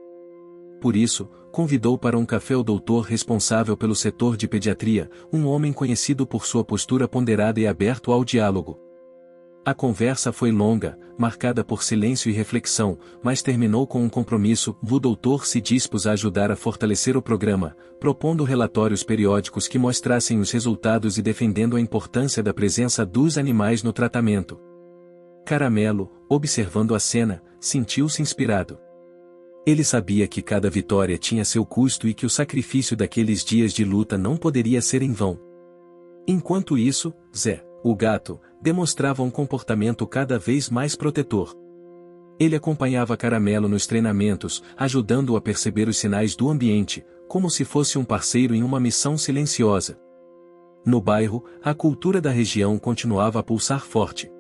Por isso, convidou para um café o doutor responsável pelo setor de pediatria, um homem conhecido por sua postura ponderada e aberto ao diálogo. A conversa foi longa, marcada por silêncio e reflexão, mas terminou com um compromisso. O doutor se dispôs a ajudar a fortalecer o programa, propondo relatórios periódicos que mostrassem os resultados e defendendo a importância da presença dos animais no tratamento. Caramelo, observando a cena, sentiu-se inspirado. Ele sabia que cada vitória tinha seu custo e que o sacrifício daqueles dias de luta não poderia ser em vão. Enquanto isso, Zé, o gato, demonstrava um comportamento cada vez mais protetor. Ele acompanhava Caramelo nos treinamentos, ajudando-o a perceber os sinais do ambiente, como se fosse um parceiro em uma missão silenciosa. No bairro, a cultura da região continuava a pulsar forte.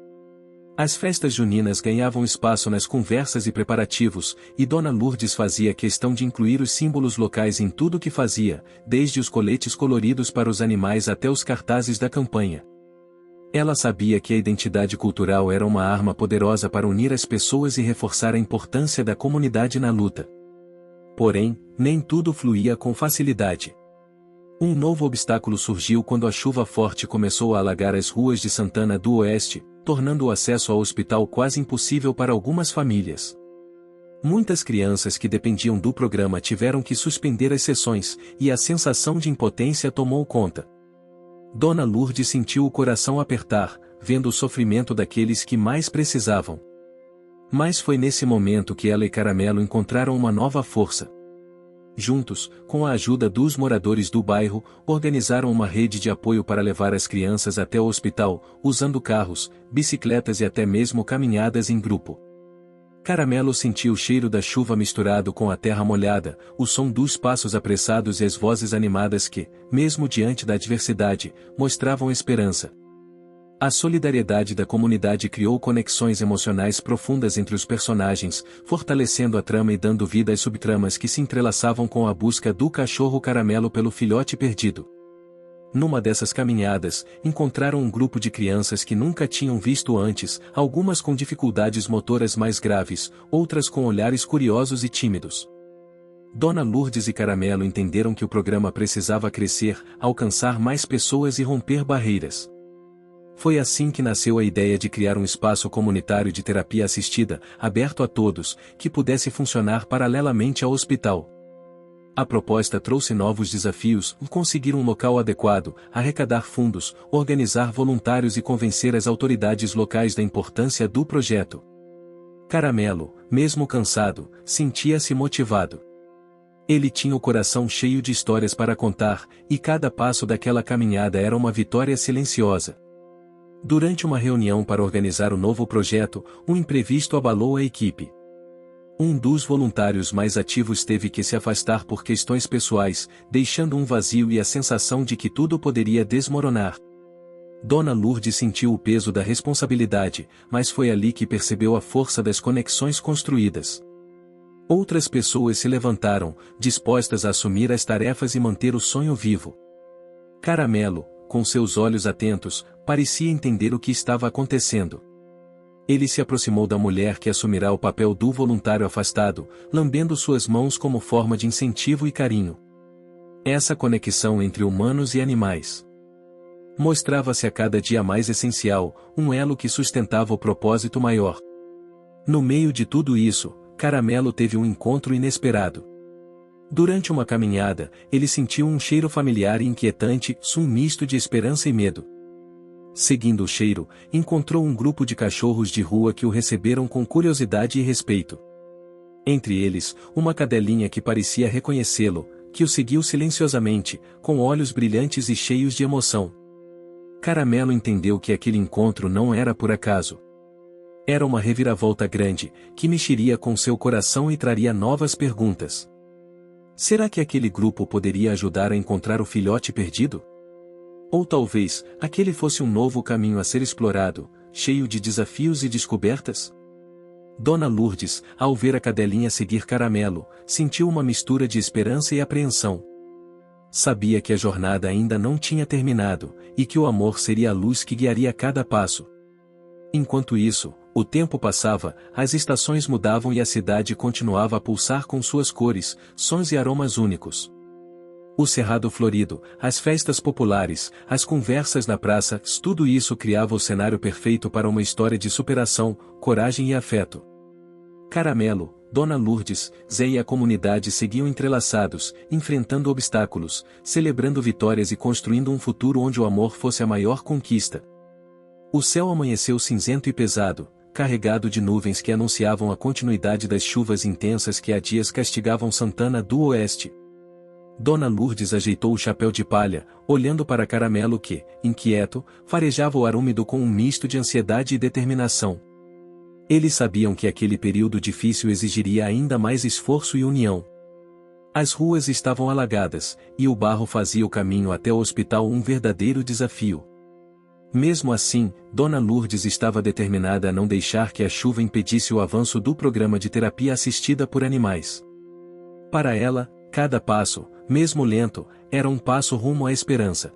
As festas juninas ganhavam espaço nas conversas e preparativos, e Dona Lourdes fazia questão de incluir os símbolos locais em tudo o que fazia, desde os coletes coloridos para os animais até os cartazes da campanha. Ela sabia que a identidade cultural era uma arma poderosa para unir as pessoas e reforçar a importância da comunidade na luta. Porém, nem tudo fluía com facilidade. Um novo obstáculo surgiu quando a chuva forte começou a alagar as ruas de Santana do Oeste, tornando o acesso ao hospital quase impossível para algumas famílias. Muitas crianças que dependiam do programa tiveram que suspender as sessões, e a sensação de impotência tomou conta. Dona Lourdes sentiu o coração apertar, vendo o sofrimento daqueles que mais precisavam. Mas foi nesse momento que ela e Caramelo encontraram uma nova força. Juntos, com a ajuda dos moradores do bairro, organizaram uma rede de apoio para levar as crianças até o hospital, usando carros, bicicletas e até mesmo caminhadas em grupo. Caramelo sentiu o cheiro da chuva misturado com a terra molhada, o som dos passos apressados e as vozes animadas que, mesmo diante da adversidade, mostravam esperança. A solidariedade da comunidade criou conexões emocionais profundas entre os personagens, fortalecendo a trama e dando vida às subtramas que se entrelaçavam com a busca do cachorro Caramelo pelo filhote perdido. Numa dessas caminhadas, encontraram um grupo de crianças que nunca tinham visto antes, algumas com dificuldades motoras mais graves, outras com olhares curiosos e tímidos. Dona Lourdes e Caramelo entenderam que o programa precisava crescer, alcançar mais pessoas e romper barreiras. Foi assim que nasceu a ideia de criar um espaço comunitário de terapia assistida, aberto a todos, que pudesse funcionar paralelamente ao hospital. A proposta trouxe novos desafios: conseguir um local adequado, arrecadar fundos, organizar voluntários e convencer as autoridades locais da importância do projeto. Caramelo, mesmo cansado, sentia-se motivado. Ele tinha o coração cheio de histórias para contar, e cada passo daquela caminhada era uma vitória silenciosa. Durante uma reunião para organizar o novo projeto, um imprevisto abalou a equipe. Um dos voluntários mais ativos teve que se afastar por questões pessoais, deixando um vazio e a sensação de que tudo poderia desmoronar. Dona Lourdes sentiu o peso da responsabilidade, mas foi ali que percebeu a força das conexões construídas. Outras pessoas se levantaram, dispostas a assumir as tarefas e manter o sonho vivo. Caramelo, com seus olhos atentos, parecia entender o que estava acontecendo. Ele se aproximou da mulher que assumirá o papel do voluntário afastado, lambendo suas mãos como forma de incentivo e carinho. Essa conexão entre humanos e animais mostrava-se a cada dia mais essencial, um elo que sustentava o propósito maior. No meio de tudo isso, Caramelo teve um encontro inesperado. Durante uma caminhada, ele sentiu um cheiro familiar e inquietante, um misto de esperança e medo. Seguindo o cheiro, encontrou um grupo de cachorros de rua que o receberam com curiosidade e respeito. Entre eles, uma cadelinha que parecia reconhecê-lo, que o seguiu silenciosamente, com olhos brilhantes e cheios de emoção. Caramelo entendeu que aquele encontro não era por acaso. Era uma reviravolta grande, que mexeria com seu coração e traria novas perguntas. Será que aquele grupo poderia ajudar a encontrar o filhote perdido? Ou talvez, aquele fosse um novo caminho a ser explorado, cheio de desafios e descobertas? Dona Lourdes, ao ver a cadelinha seguir Caramelo, sentiu uma mistura de esperança e apreensão. Sabia que a jornada ainda não tinha terminado, e que o amor seria a luz que guiaria cada passo. Enquanto isso, o tempo passava, as estações mudavam e a cidade continuava a pulsar com suas cores, sons e aromas únicos. O cerrado florido, as festas populares, as conversas na praça, tudo isso criava o cenário perfeito para uma história de superação, coragem e afeto. Caramelo, Dona Lourdes, Zé e a comunidade seguiam entrelaçados, enfrentando obstáculos, celebrando vitórias e construindo um futuro onde o amor fosse a maior conquista. O céu amanheceu cinzento e pesado, carregado de nuvens que anunciavam a continuidade das chuvas intensas que há dias castigavam Santana do Oeste. Dona Lourdes ajeitou o chapéu de palha, olhando para Caramelo que, inquieto, farejava o ar úmido com um misto de ansiedade e determinação. Eles sabiam que aquele período difícil exigiria ainda mais esforço e união. As ruas estavam alagadas, e o barro fazia o caminho até o hospital um verdadeiro desafio. Mesmo assim, Dona Lourdes estava determinada a não deixar que a chuva impedisse o avanço do programa de terapia assistida por animais. Para ela, cada passo, mesmo lento, era um passo rumo à esperança.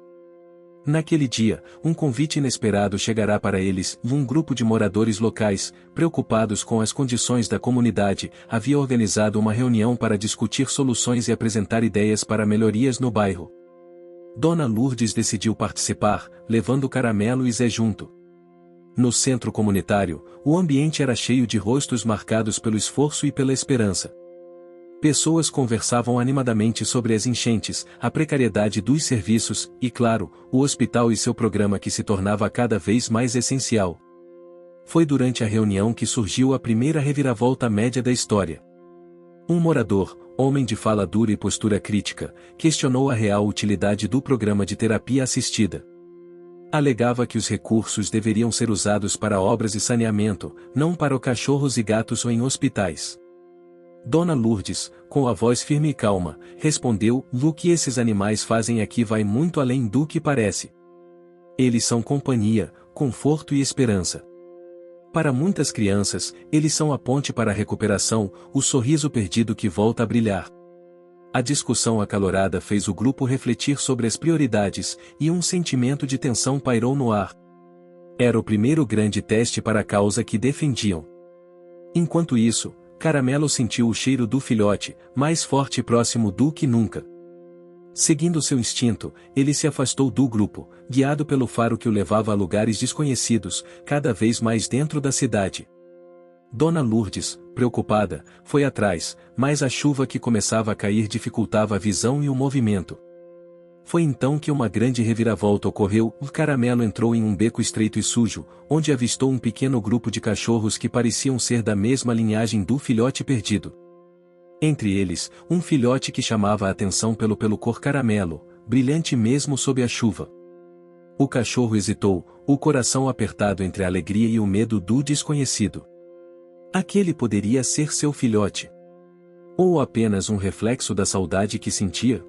Naquele dia, um convite inesperado chegará para eles, e um grupo de moradores locais, preocupados com as condições da comunidade, havia organizado uma reunião para discutir soluções e apresentar ideias para melhorias no bairro. Dona Lourdes decidiu participar, levando Caramelo e Zé junto. No centro comunitário, o ambiente era cheio de rostos marcados pelo esforço e pela esperança. Pessoas conversavam animadamente sobre as enchentes, a precariedade dos serviços e, claro, o hospital e seu programa que se tornava cada vez mais essencial. Foi durante a reunião que surgiu a primeira reviravolta média da história. Um morador, homem de fala dura e postura crítica, questionou a real utilidade do programa de terapia assistida. Alegava que os recursos deveriam ser usados para obras e saneamento, não para cachorros e gatos ou em hospitais. Dona Lourdes, com a voz firme e calma, respondeu: "O que esses animais fazem aqui vai muito além do que parece. Eles são companhia, conforto e esperança. Para muitas crianças, eles são a ponte para a recuperação, o sorriso perdido que volta a brilhar." A discussão acalorada fez o grupo refletir sobre as prioridades, e um sentimento de tensão pairou no ar. Era o primeiro grande teste para a causa que defendiam. Enquanto isso, Caramelo sentiu o cheiro do filhote, mais forte e próximo do que nunca. Seguindo seu instinto, ele se afastou do grupo, guiado pelo faro que o levava a lugares desconhecidos, cada vez mais dentro da cidade. Dona Lourdes, preocupada, foi atrás, mas a chuva que começava a cair dificultava a visão e o movimento. Foi então que uma grande reviravolta ocorreu. O Caramelo entrou em um beco estreito e sujo, onde avistou um pequeno grupo de cachorros que pareciam ser da mesma linhagem do filhote perdido. Entre eles, um filhote que chamava a atenção pelo cor caramelo, brilhante mesmo sob a chuva. O cachorro hesitou, o coração apertado entre a alegria e o medo do desconhecido. Aquele poderia ser seu filhote. Ou apenas um reflexo da saudade que sentia?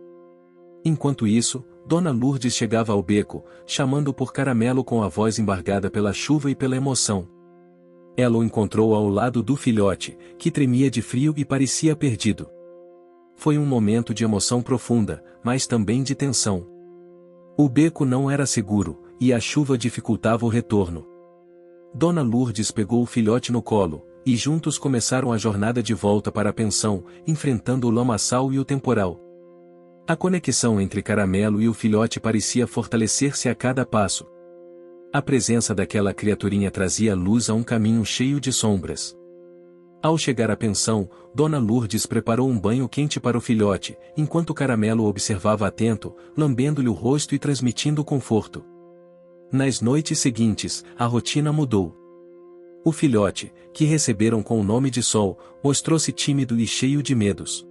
Enquanto isso, Dona Lourdes chegava ao beco, chamando por Caramelo com a voz embargada pela chuva e pela emoção. Ela o encontrou ao lado do filhote, que tremia de frio e parecia perdido. Foi um momento de emoção profunda, mas também de tensão. O beco não era seguro, e a chuva dificultava o retorno. Dona Lourdes pegou o filhote no colo, e juntos começaram a jornada de volta para a pensão, enfrentando o lamaçal e o temporal. A conexão entre Caramelo e o filhote parecia fortalecer-se a cada passo. A presença daquela criaturinha trazia luz a um caminho cheio de sombras. Ao chegar à pensão, Dona Lourdes preparou um banho quente para o filhote, enquanto Caramelo observava atento, lambendo-lhe o rosto e transmitindo conforto. Nas noites seguintes, a rotina mudou. O filhote, que receberam com o nome de Sol, mostrou-se tímido e cheio de medos.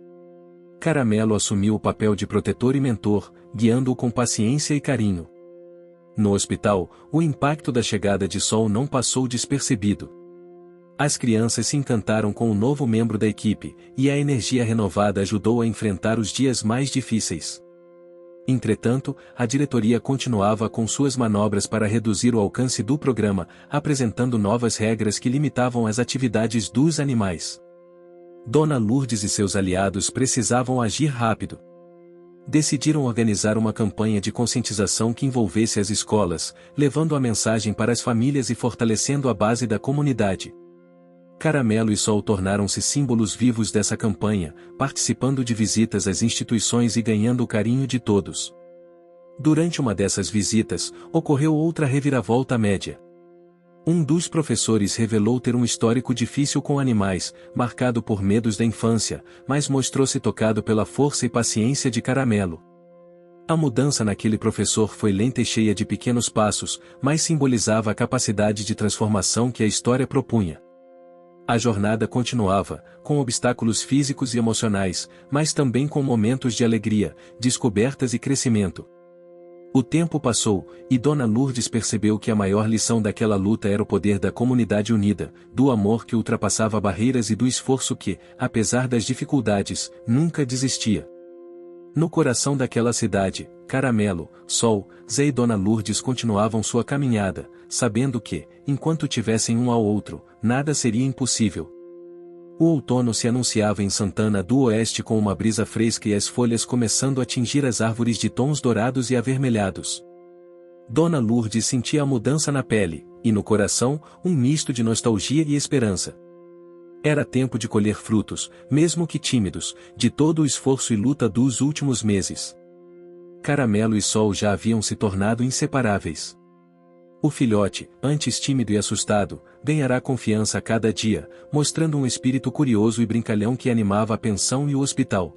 Caramelo assumiu o papel de protetor e mentor, guiando-o com paciência e carinho. No hospital, o impacto da chegada de Sol não passou despercebido. As crianças se encantaram com o novo membro da equipe, e a energia renovada ajudou a enfrentar os dias mais difíceis. Entretanto, a diretoria continuava com suas manobras para reduzir o alcance do programa, apresentando novas regras que limitavam as atividades dos animais. Dona Lourdes e seus aliados precisavam agir rápido. Decidiram organizar uma campanha de conscientização que envolvesse as escolas, levando a mensagem para as famílias e fortalecendo a base da comunidade. Caramelo e Sol tornaram-se símbolos vivos dessa campanha, participando de visitas às instituições e ganhando o carinho de todos. Durante uma dessas visitas, ocorreu outra reviravolta média. Um dos professores revelou ter um histórico difícil com animais, marcado por medos da infância, mas mostrou-se tocado pela força e paciência de Caramelo. A mudança naquele professor foi lenta e cheia de pequenos passos, mas simbolizava a capacidade de transformação que a história propunha. A jornada continuava, com obstáculos físicos e emocionais, mas também com momentos de alegria, descobertas e crescimento. O tempo passou, e Dona Lourdes percebeu que a maior lição daquela luta era o poder da comunidade unida, do amor que ultrapassava barreiras e do esforço que, apesar das dificuldades, nunca desistia. No coração daquela cidade, Caramelo, Sol, Zé e Dona Lourdes continuavam sua caminhada, sabendo que, enquanto tivessem um ao outro, nada seria impossível. O outono se anunciava em Santana do Oeste com uma brisa fresca e as folhas começando a tingir as árvores de tons dourados e avermelhados. Dona Lourdes sentia a mudança na pele, e no coração, um misto de nostalgia e esperança. Era tempo de colher frutos, mesmo que tímidos, de todo o esforço e luta dos últimos meses. Caramelo e Sol já haviam se tornado inseparáveis. O filhote, antes tímido e assustado, ganhará confiança a cada dia, mostrando um espírito curioso e brincalhão que animava a pensão e o hospital.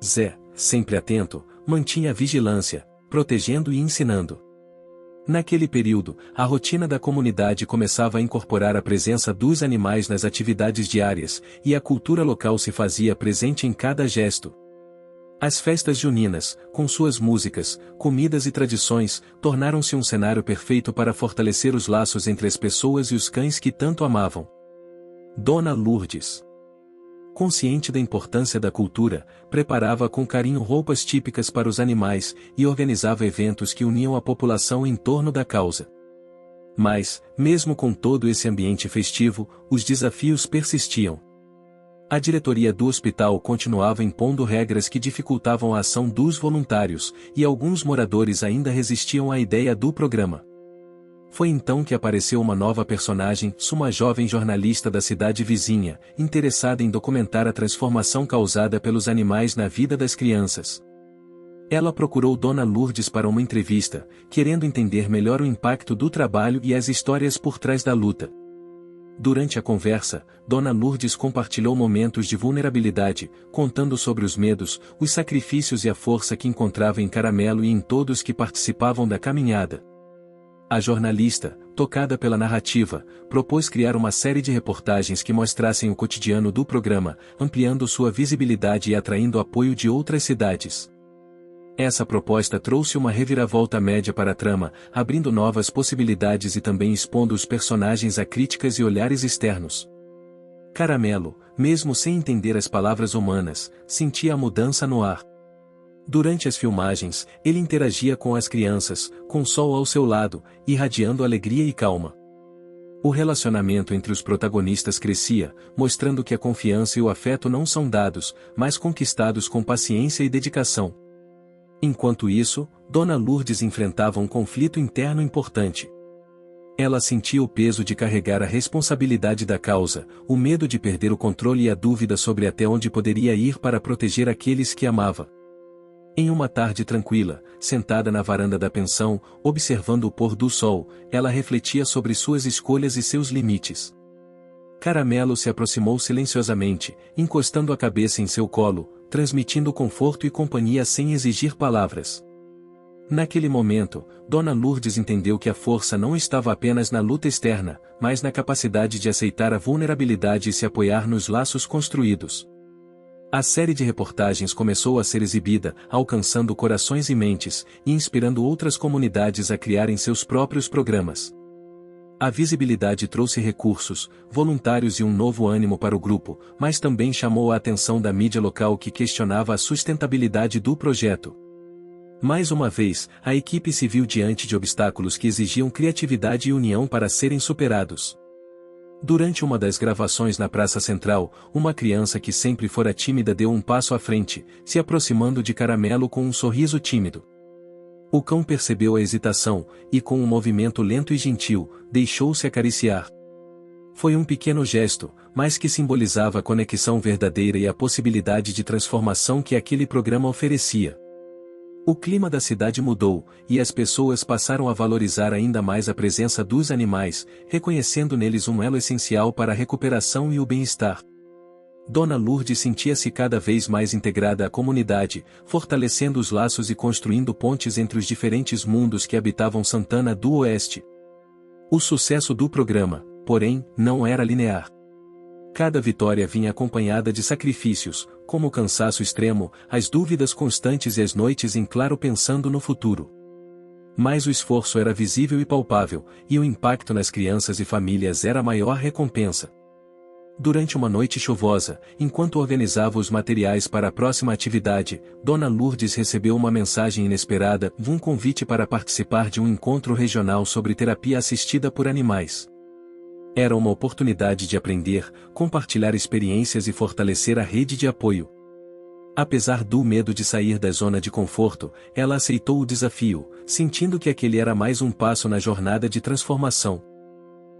Zé, sempre atento, mantinha a vigilância, protegendo e ensinando. Naquele período, a rotina da comunidade começava a incorporar a presença dos animais nas atividades diárias, e a cultura local se fazia presente em cada gesto. As festas juninas, com suas músicas, comidas e tradições, tornaram-se um cenário perfeito para fortalecer os laços entre as pessoas e os cães que tanto amavam. Dona Lourdes, consciente da importância da cultura, preparava com carinho roupas típicas para os animais e organizava eventos que uniam a população em torno da causa. Mas, mesmo com todo esse ambiente festivo, os desafios persistiam. A diretoria do hospital continuava impondo regras que dificultavam a ação dos voluntários, e alguns moradores ainda resistiam à ideia do programa. Foi então que apareceu uma nova personagem, uma jovem jornalista da cidade vizinha, interessada em documentar a transformação causada pelos animais na vida das crianças. Ela procurou Dona Lourdes para uma entrevista, querendo entender melhor o impacto do trabalho e as histórias por trás da luta. Durante a conversa, Dona Lourdes compartilhou momentos de vulnerabilidade, contando sobre os medos, os sacrifícios e a força que encontrava em Caramelo e em todos que participavam da caminhada. A jornalista, tocada pela narrativa, propôs criar uma série de reportagens que mostrassem o cotidiano do programa, ampliando sua visibilidade e atraindo apoio de outras cidades. Essa proposta trouxe uma reviravolta média para a trama, abrindo novas possibilidades e também expondo os personagens a críticas e olhares externos. Caramelo, mesmo sem entender as palavras humanas, sentia a mudança no ar. Durante as filmagens, ele interagia com as crianças, com o Sol ao seu lado, irradiando alegria e calma. O relacionamento entre os protagonistas crescia, mostrando que a confiança e o afeto não são dados, mas conquistados com paciência e dedicação. Enquanto isso, Dona Lourdes enfrentava um conflito interno importante. Ela sentia o peso de carregar a responsabilidade da causa, o medo de perder o controle e a dúvida sobre até onde poderia ir para proteger aqueles que amava. Em uma tarde tranquila, sentada na varanda da pensão, observando o pôr do sol, ela refletia sobre suas escolhas e seus limites. Caramelo se aproximou silenciosamente, encostando a cabeça em seu colo, transmitindo conforto e companhia sem exigir palavras. Naquele momento, Dona Lourdes entendeu que a força não estava apenas na luta externa, mas na capacidade de aceitar a vulnerabilidade e se apoiar nos laços construídos. A série de reportagens começou a ser exibida, alcançando corações e mentes, e inspirando outras comunidades a criarem seus próprios programas. A visibilidade trouxe recursos, voluntários e um novo ânimo para o grupo, mas também chamou a atenção da mídia local que questionava a sustentabilidade do projeto. Mais uma vez, a equipe se viu diante de obstáculos que exigiam criatividade e união para serem superados. Durante uma das gravações na Praça Central, uma criança que sempre fora tímida deu um passo à frente, se aproximando de Caramelo com um sorriso tímido. O cão percebeu a hesitação, e com um movimento lento e gentil, deixou-se acariciar. Foi um pequeno gesto, mas que simbolizava a conexão verdadeira e a possibilidade de transformação que aquele programa oferecia. O clima da cidade mudou, e as pessoas passaram a valorizar ainda mais a presença dos animais, reconhecendo neles um elo essencial para a recuperação e o bem-estar. Dona Lourdes sentia-se cada vez mais integrada à comunidade, fortalecendo os laços e construindo pontes entre os diferentes mundos que habitavam Santana do Oeste. O sucesso do programa, porém, não era linear. Cada vitória vinha acompanhada de sacrifícios, como o cansaço extremo, as dúvidas constantes e as noites em claro pensando no futuro. Mas o esforço era visível e palpável, e o impacto nas crianças e famílias era a maior recompensa. Durante uma noite chuvosa, enquanto organizava os materiais para a próxima atividade, Dona Lourdes recebeu uma mensagem inesperada, um convite para participar de um encontro regional sobre terapia assistida por animais. Era uma oportunidade de aprender, compartilhar experiências e fortalecer a rede de apoio. Apesar do medo de sair da zona de conforto, ela aceitou o desafio, sentindo que aquele era mais um passo na jornada de transformação.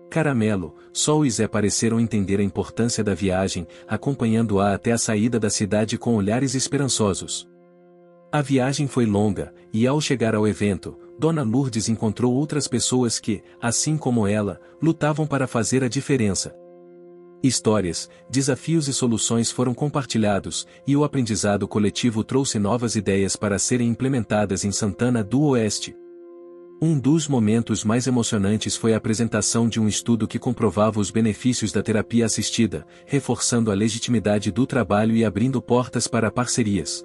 Caramelo, Sol e Zé pareceram entender a importância da viagem, acompanhando-a até a saída da cidade com olhares esperançosos. A viagem foi longa, e ao chegar ao evento, Dona Lourdes encontrou outras pessoas que, assim como ela, lutavam para fazer a diferença. Histórias, desafios e soluções foram compartilhados, e o aprendizado coletivo trouxe novas ideias para serem implementadas em Santana do Oeste. Um dos momentos mais emocionantes foi a apresentação de um estudo que comprovava os benefícios da terapia assistida, reforçando a legitimidade do trabalho e abrindo portas para parcerias.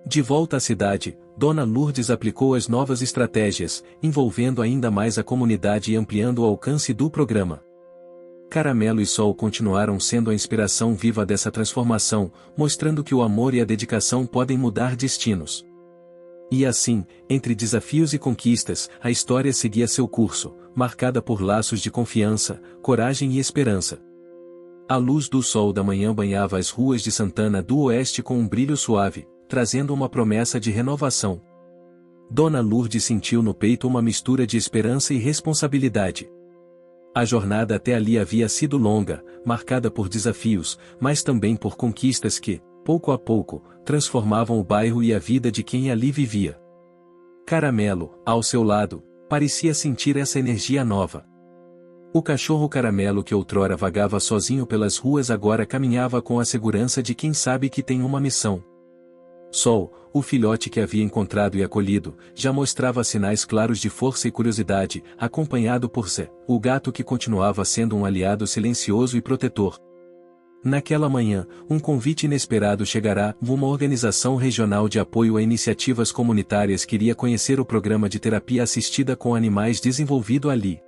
De volta à cidade, Dona Lourdes aplicou as novas estratégias, envolvendo ainda mais a comunidade e ampliando o alcance do programa. Caramelo e Sol continuaram sendo a inspiração viva dessa transformação, mostrando que o amor e a dedicação podem mudar destinos. E assim, entre desafios e conquistas, a história seguia seu curso, marcada por laços de confiança, coragem e esperança. A luz do sol da manhã banhava as ruas de Santana do Oeste com um brilho suave, trazendo uma promessa de renovação. Dona Lourdes sentiu no peito uma mistura de esperança e responsabilidade. A jornada até ali havia sido longa, marcada por desafios, mas também por conquistas que, pouco a pouco, transformavam o bairro e a vida de quem ali vivia. Caramelo, ao seu lado, parecia sentir essa energia nova. O cachorro Caramelo que outrora vagava sozinho pelas ruas agora caminhava com a segurança de quem sabe que tem uma missão. Sol, o filhote que havia encontrado e acolhido, já mostrava sinais claros de força e curiosidade, acompanhado por Zé, o gato que continuava sendo um aliado silencioso e protetor. Naquela manhã, um convite inesperado chegará. Uma organização regional de apoio a iniciativas comunitárias queria conhecer o programa de terapia assistida com animais desenvolvido ali.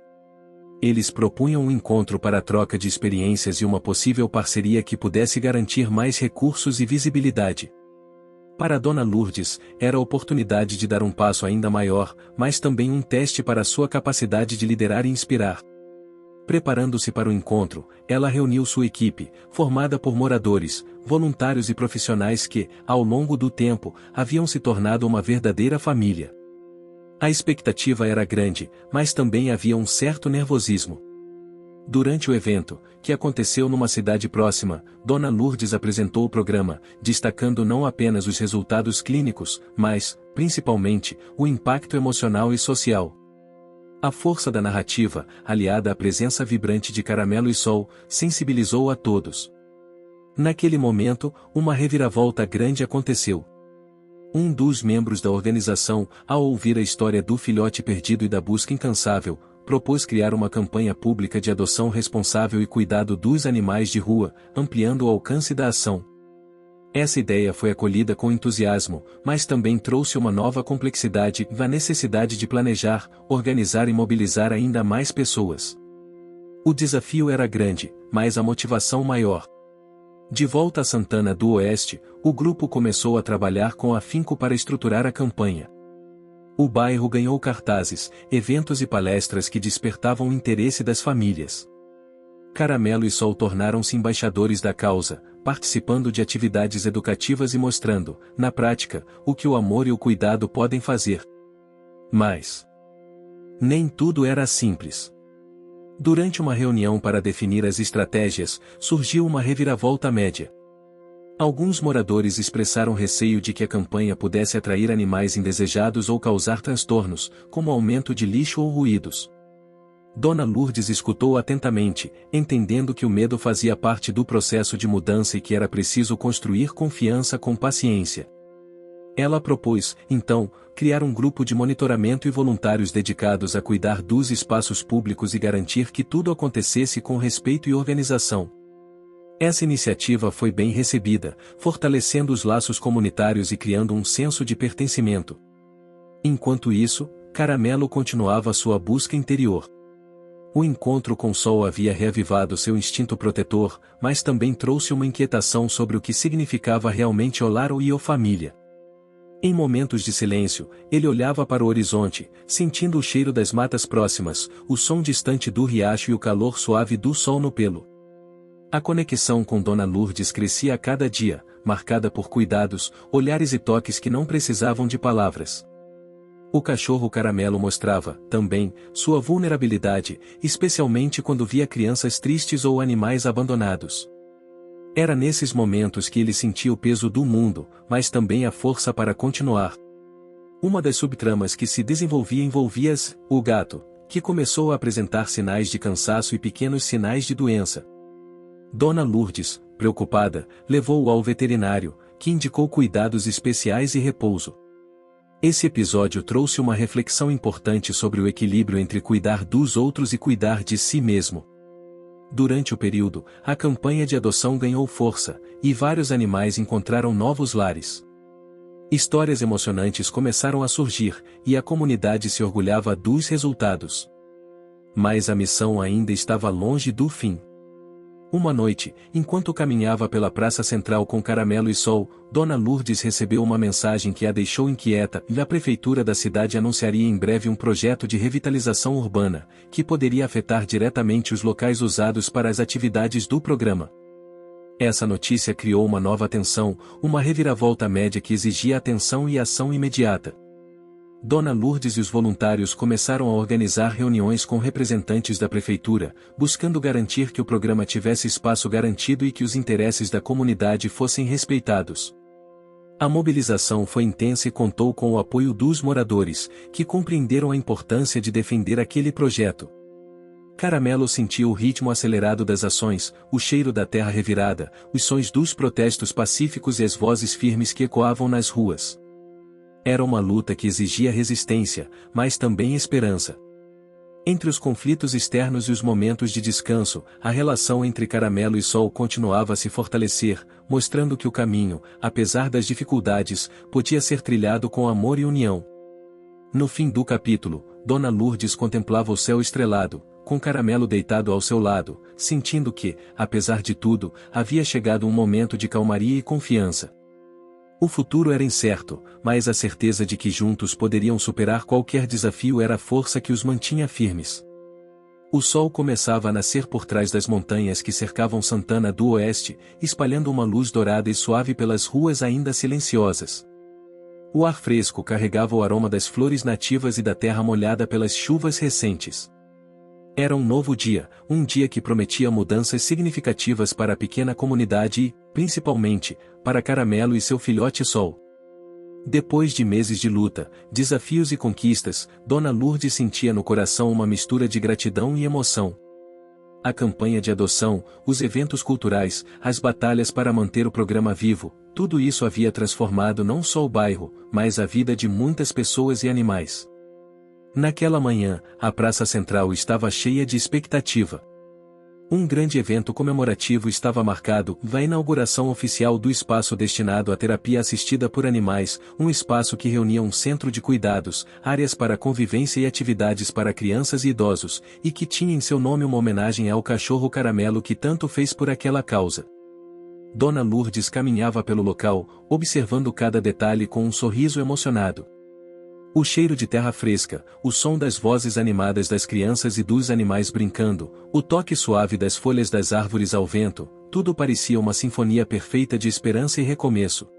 Eles propunham um encontro para a troca de experiências e uma possível parceria que pudesse garantir mais recursos e visibilidade. Para Dona Lourdes, era a oportunidade de dar um passo ainda maior, mas também um teste para sua capacidade de liderar e inspirar. Preparando-se para o encontro, ela reuniu sua equipe, formada por moradores, voluntários e profissionais que, ao longo do tempo, haviam se tornado uma verdadeira família. A expectativa era grande, mas também havia um certo nervosismo. Durante o evento, que aconteceu numa cidade próxima, Dona Lourdes apresentou o programa, destacando não apenas os resultados clínicos, mas, principalmente, o impacto emocional e social. A força da narrativa, aliada à presença vibrante de Caramelo e Sol, sensibilizou a todos. Naquele momento, uma reviravolta grande aconteceu. Um dos membros da organização, ao ouvir a história do filhote perdido e da busca incansável, propôs criar uma campanha pública de adoção responsável e cuidado dos animais de rua, ampliando o alcance da ação. Essa ideia foi acolhida com entusiasmo, mas também trouxe uma nova complexidade, a necessidade de planejar, organizar e mobilizar ainda mais pessoas. O desafio era grande, mas a motivação maior. De volta a Santana do Oeste, o grupo começou a trabalhar com afinco para estruturar a campanha. O bairro ganhou cartazes, eventos e palestras que despertavam o interesse das famílias. Caramelo e Sol tornaram-se embaixadores da causa, participando de atividades educativas e mostrando, na prática, o que o amor e o cuidado podem fazer. Mas nem tudo era simples. Durante uma reunião para definir as estratégias, surgiu uma reviravolta média. Alguns moradores expressaram receio de que a campanha pudesse atrair animais indesejados ou causar transtornos, como aumento de lixo ou ruídos. Dona Lourdes escutou atentamente, entendendo que o medo fazia parte do processo de mudança e que era preciso construir confiança com paciência. Ela propôs, então, criar um grupo de monitoramento e voluntários dedicados a cuidar dos espaços públicos e garantir que tudo acontecesse com respeito e organização. Essa iniciativa foi bem recebida, fortalecendo os laços comunitários e criando um senso de pertencimento. Enquanto isso, Caramelo continuava sua busca interior. O encontro com Sol havia reavivado seu instinto protetor, mas também trouxe uma inquietação sobre o que significava realmente Olar e a família. Em momentos de silêncio, ele olhava para o horizonte, sentindo o cheiro das matas próximas, o som distante do riacho e o calor suave do sol no pelo. A conexão com Dona Lourdes crescia a cada dia, marcada por cuidados, olhares e toques que não precisavam de palavras. O cachorro Caramelo mostrava, também, sua vulnerabilidade, especialmente quando via crianças tristes ou animais abandonados. Era nesses momentos que ele sentia o peso do mundo, mas também a força para continuar. Uma das subtramas que se desenvolvia envolvia o gato, que começou a apresentar sinais de cansaço e pequenos sinais de doença. Dona Lourdes, preocupada, levou-o ao veterinário, que indicou cuidados especiais e repouso. Esse episódio trouxe uma reflexão importante sobre o equilíbrio entre cuidar dos outros e cuidar de si mesmo. Durante o período, a campanha de adoção ganhou força, e vários animais encontraram novos lares. Histórias emocionantes começaram a surgir, e a comunidade se orgulhava dos resultados. Mas a missão ainda estava longe do fim. Uma noite, enquanto caminhava pela praça central com Caramelo e Sol, Dona Lourdes recebeu uma mensagem que a deixou inquieta, e a prefeitura da cidade anunciaria em breve um projeto de revitalização urbana, que poderia afetar diretamente os locais usados para as atividades do programa. Essa notícia criou uma nova tensão, uma reviravolta média que exigia atenção e ação imediata. Dona Lourdes e os voluntários começaram a organizar reuniões com representantes da prefeitura, buscando garantir que o programa tivesse espaço garantido e que os interesses da comunidade fossem respeitados. A mobilização foi intensa e contou com o apoio dos moradores, que compreenderam a importância de defender aquele projeto. Caramelo sentiu o ritmo acelerado das ações, o cheiro da terra revirada, os sons dos protestos pacíficos e as vozes firmes que ecoavam nas ruas. Era uma luta que exigia resistência, mas também esperança. Entre os conflitos externos e os momentos de descanso, a relação entre Caramelo e Sol continuava a se fortalecer, mostrando que o caminho, apesar das dificuldades, podia ser trilhado com amor e união. No fim do capítulo, Dona Lourdes contemplava o céu estrelado, com Caramelo deitado ao seu lado, sentindo que, apesar de tudo, havia chegado um momento de calmaria e confiança. O futuro era incerto, mas a certeza de que juntos poderiam superar qualquer desafio era a força que os mantinha firmes. O sol começava a nascer por trás das montanhas que cercavam Santana do Oeste, espalhando uma luz dourada e suave pelas ruas ainda silenciosas. O ar fresco carregava o aroma das flores nativas e da terra molhada pelas chuvas recentes. Era um novo dia, um dia que prometia mudanças significativas para a pequena comunidade e, principalmente, para Caramelo e seu filhote Sol. Depois de meses de luta, desafios e conquistas, Dona Lourdes sentia no coração uma mistura de gratidão e emoção. A campanha de adoção, os eventos culturais, as batalhas para manter o programa vivo, tudo isso havia transformado não só o bairro, mas a vida de muitas pessoas e animais. Naquela manhã, a praça central estava cheia de expectativa. Um grande evento comemorativo estava marcado, a inauguração oficial do espaço destinado à terapia assistida por animais, um espaço que reunia um centro de cuidados, áreas para convivência e atividades para crianças e idosos, e que tinha em seu nome uma homenagem ao cachorro Caramelo que tanto fez por aquela causa. Dona Lourdes caminhava pelo local, observando cada detalhe com um sorriso emocionado. O cheiro de terra fresca, o som das vozes animadas das crianças e dos animais brincando, o toque suave das folhas das árvores ao vento, tudo parecia uma sinfonia perfeita de esperança e recomeço.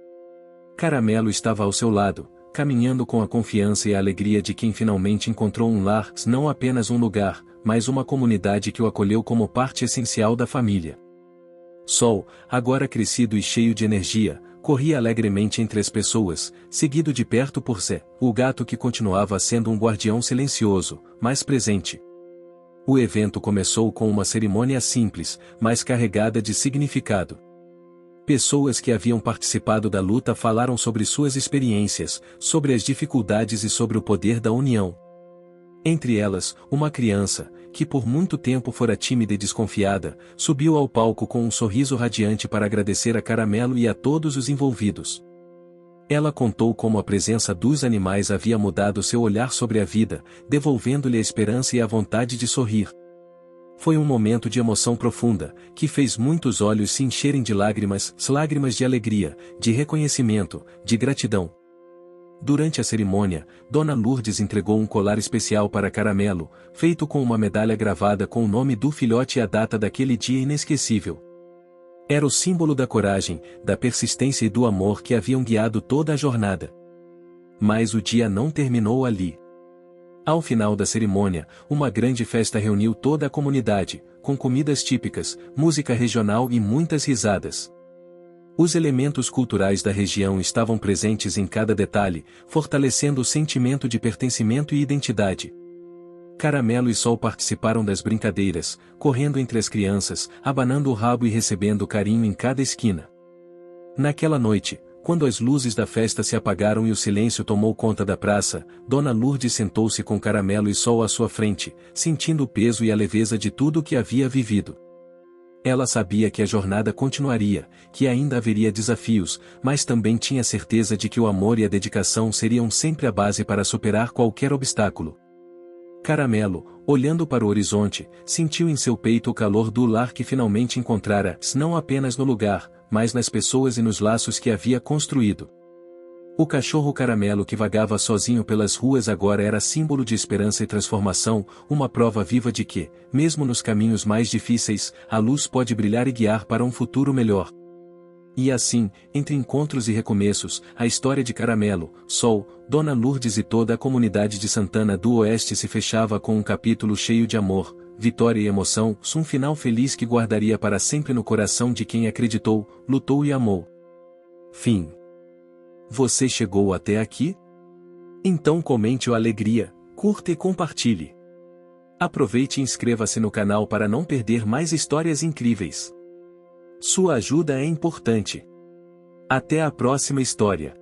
Caramelo estava ao seu lado, caminhando com a confiança e a alegria de quem finalmente encontrou um lar, não apenas um lugar, mas uma comunidade que o acolheu como parte essencial da família. Sol, agora crescido e cheio de energia, corria alegremente entre as pessoas, seguido de perto por Zé, o gato que continuava sendo um guardião silencioso, mas presente. O evento começou com uma cerimônia simples, mas carregada de significado. Pessoas que haviam participado da luta falaram sobre suas experiências, sobre as dificuldades e sobre o poder da união. Entre elas, uma criança, que por muito tempo fora tímida e desconfiada, subiu ao palco com um sorriso radiante para agradecer a Caramelo e a todos os envolvidos. Ela contou como a presença dos animais havia mudado seu olhar sobre a vida, devolvendo-lhe a esperança e a vontade de sorrir. Foi um momento de emoção profunda, que fez muitos olhos se encherem de lágrimas de alegria, de reconhecimento, de gratidão. Durante a cerimônia, Dona Lourdes entregou um colar especial para Caramelo, feito com uma medalha gravada com o nome do filhote e a data daquele dia inesquecível. Era o símbolo da coragem, da persistência e do amor que haviam guiado toda a jornada. Mas o dia não terminou ali. Ao final da cerimônia, uma grande festa reuniu toda a comunidade, com comidas típicas, música regional e muitas risadas. Os elementos culturais da região estavam presentes em cada detalhe, fortalecendo o sentimento de pertencimento e identidade. Caramelo e Sol participaram das brincadeiras, correndo entre as crianças, abanando o rabo e recebendo carinho em cada esquina. Naquela noite, quando as luzes da festa se apagaram e o silêncio tomou conta da praça, Dona Lourdes sentou-se com Caramelo e Sol à sua frente, sentindo o peso e a leveza de tudo o que havia vivido. Ela sabia que a jornada continuaria, que ainda haveria desafios, mas também tinha certeza de que o amor e a dedicação seriam sempre a base para superar qualquer obstáculo. Caramelo, olhando para o horizonte, sentiu em seu peito o calor do lar que finalmente encontrara, não apenas no lugar, mas nas pessoas e nos laços que havia construído. O cachorro Caramelo que vagava sozinho pelas ruas agora era símbolo de esperança e transformação, uma prova viva de que, mesmo nos caminhos mais difíceis, a luz pode brilhar e guiar para um futuro melhor. E assim, entre encontros e recomeços, a história de Caramelo, Sol, Dona Lourdes e toda a comunidade de Santana do Oeste se fechava com um capítulo cheio de amor, vitória e emoção, um final feliz que guardaria para sempre no coração de quem acreditou, lutou e amou. Fim. Você chegou até aqui? Então comente a alegria, curta e compartilhe. Aproveite e inscreva-se no canal para não perder mais histórias incríveis. Sua ajuda é importante. Até a próxima história.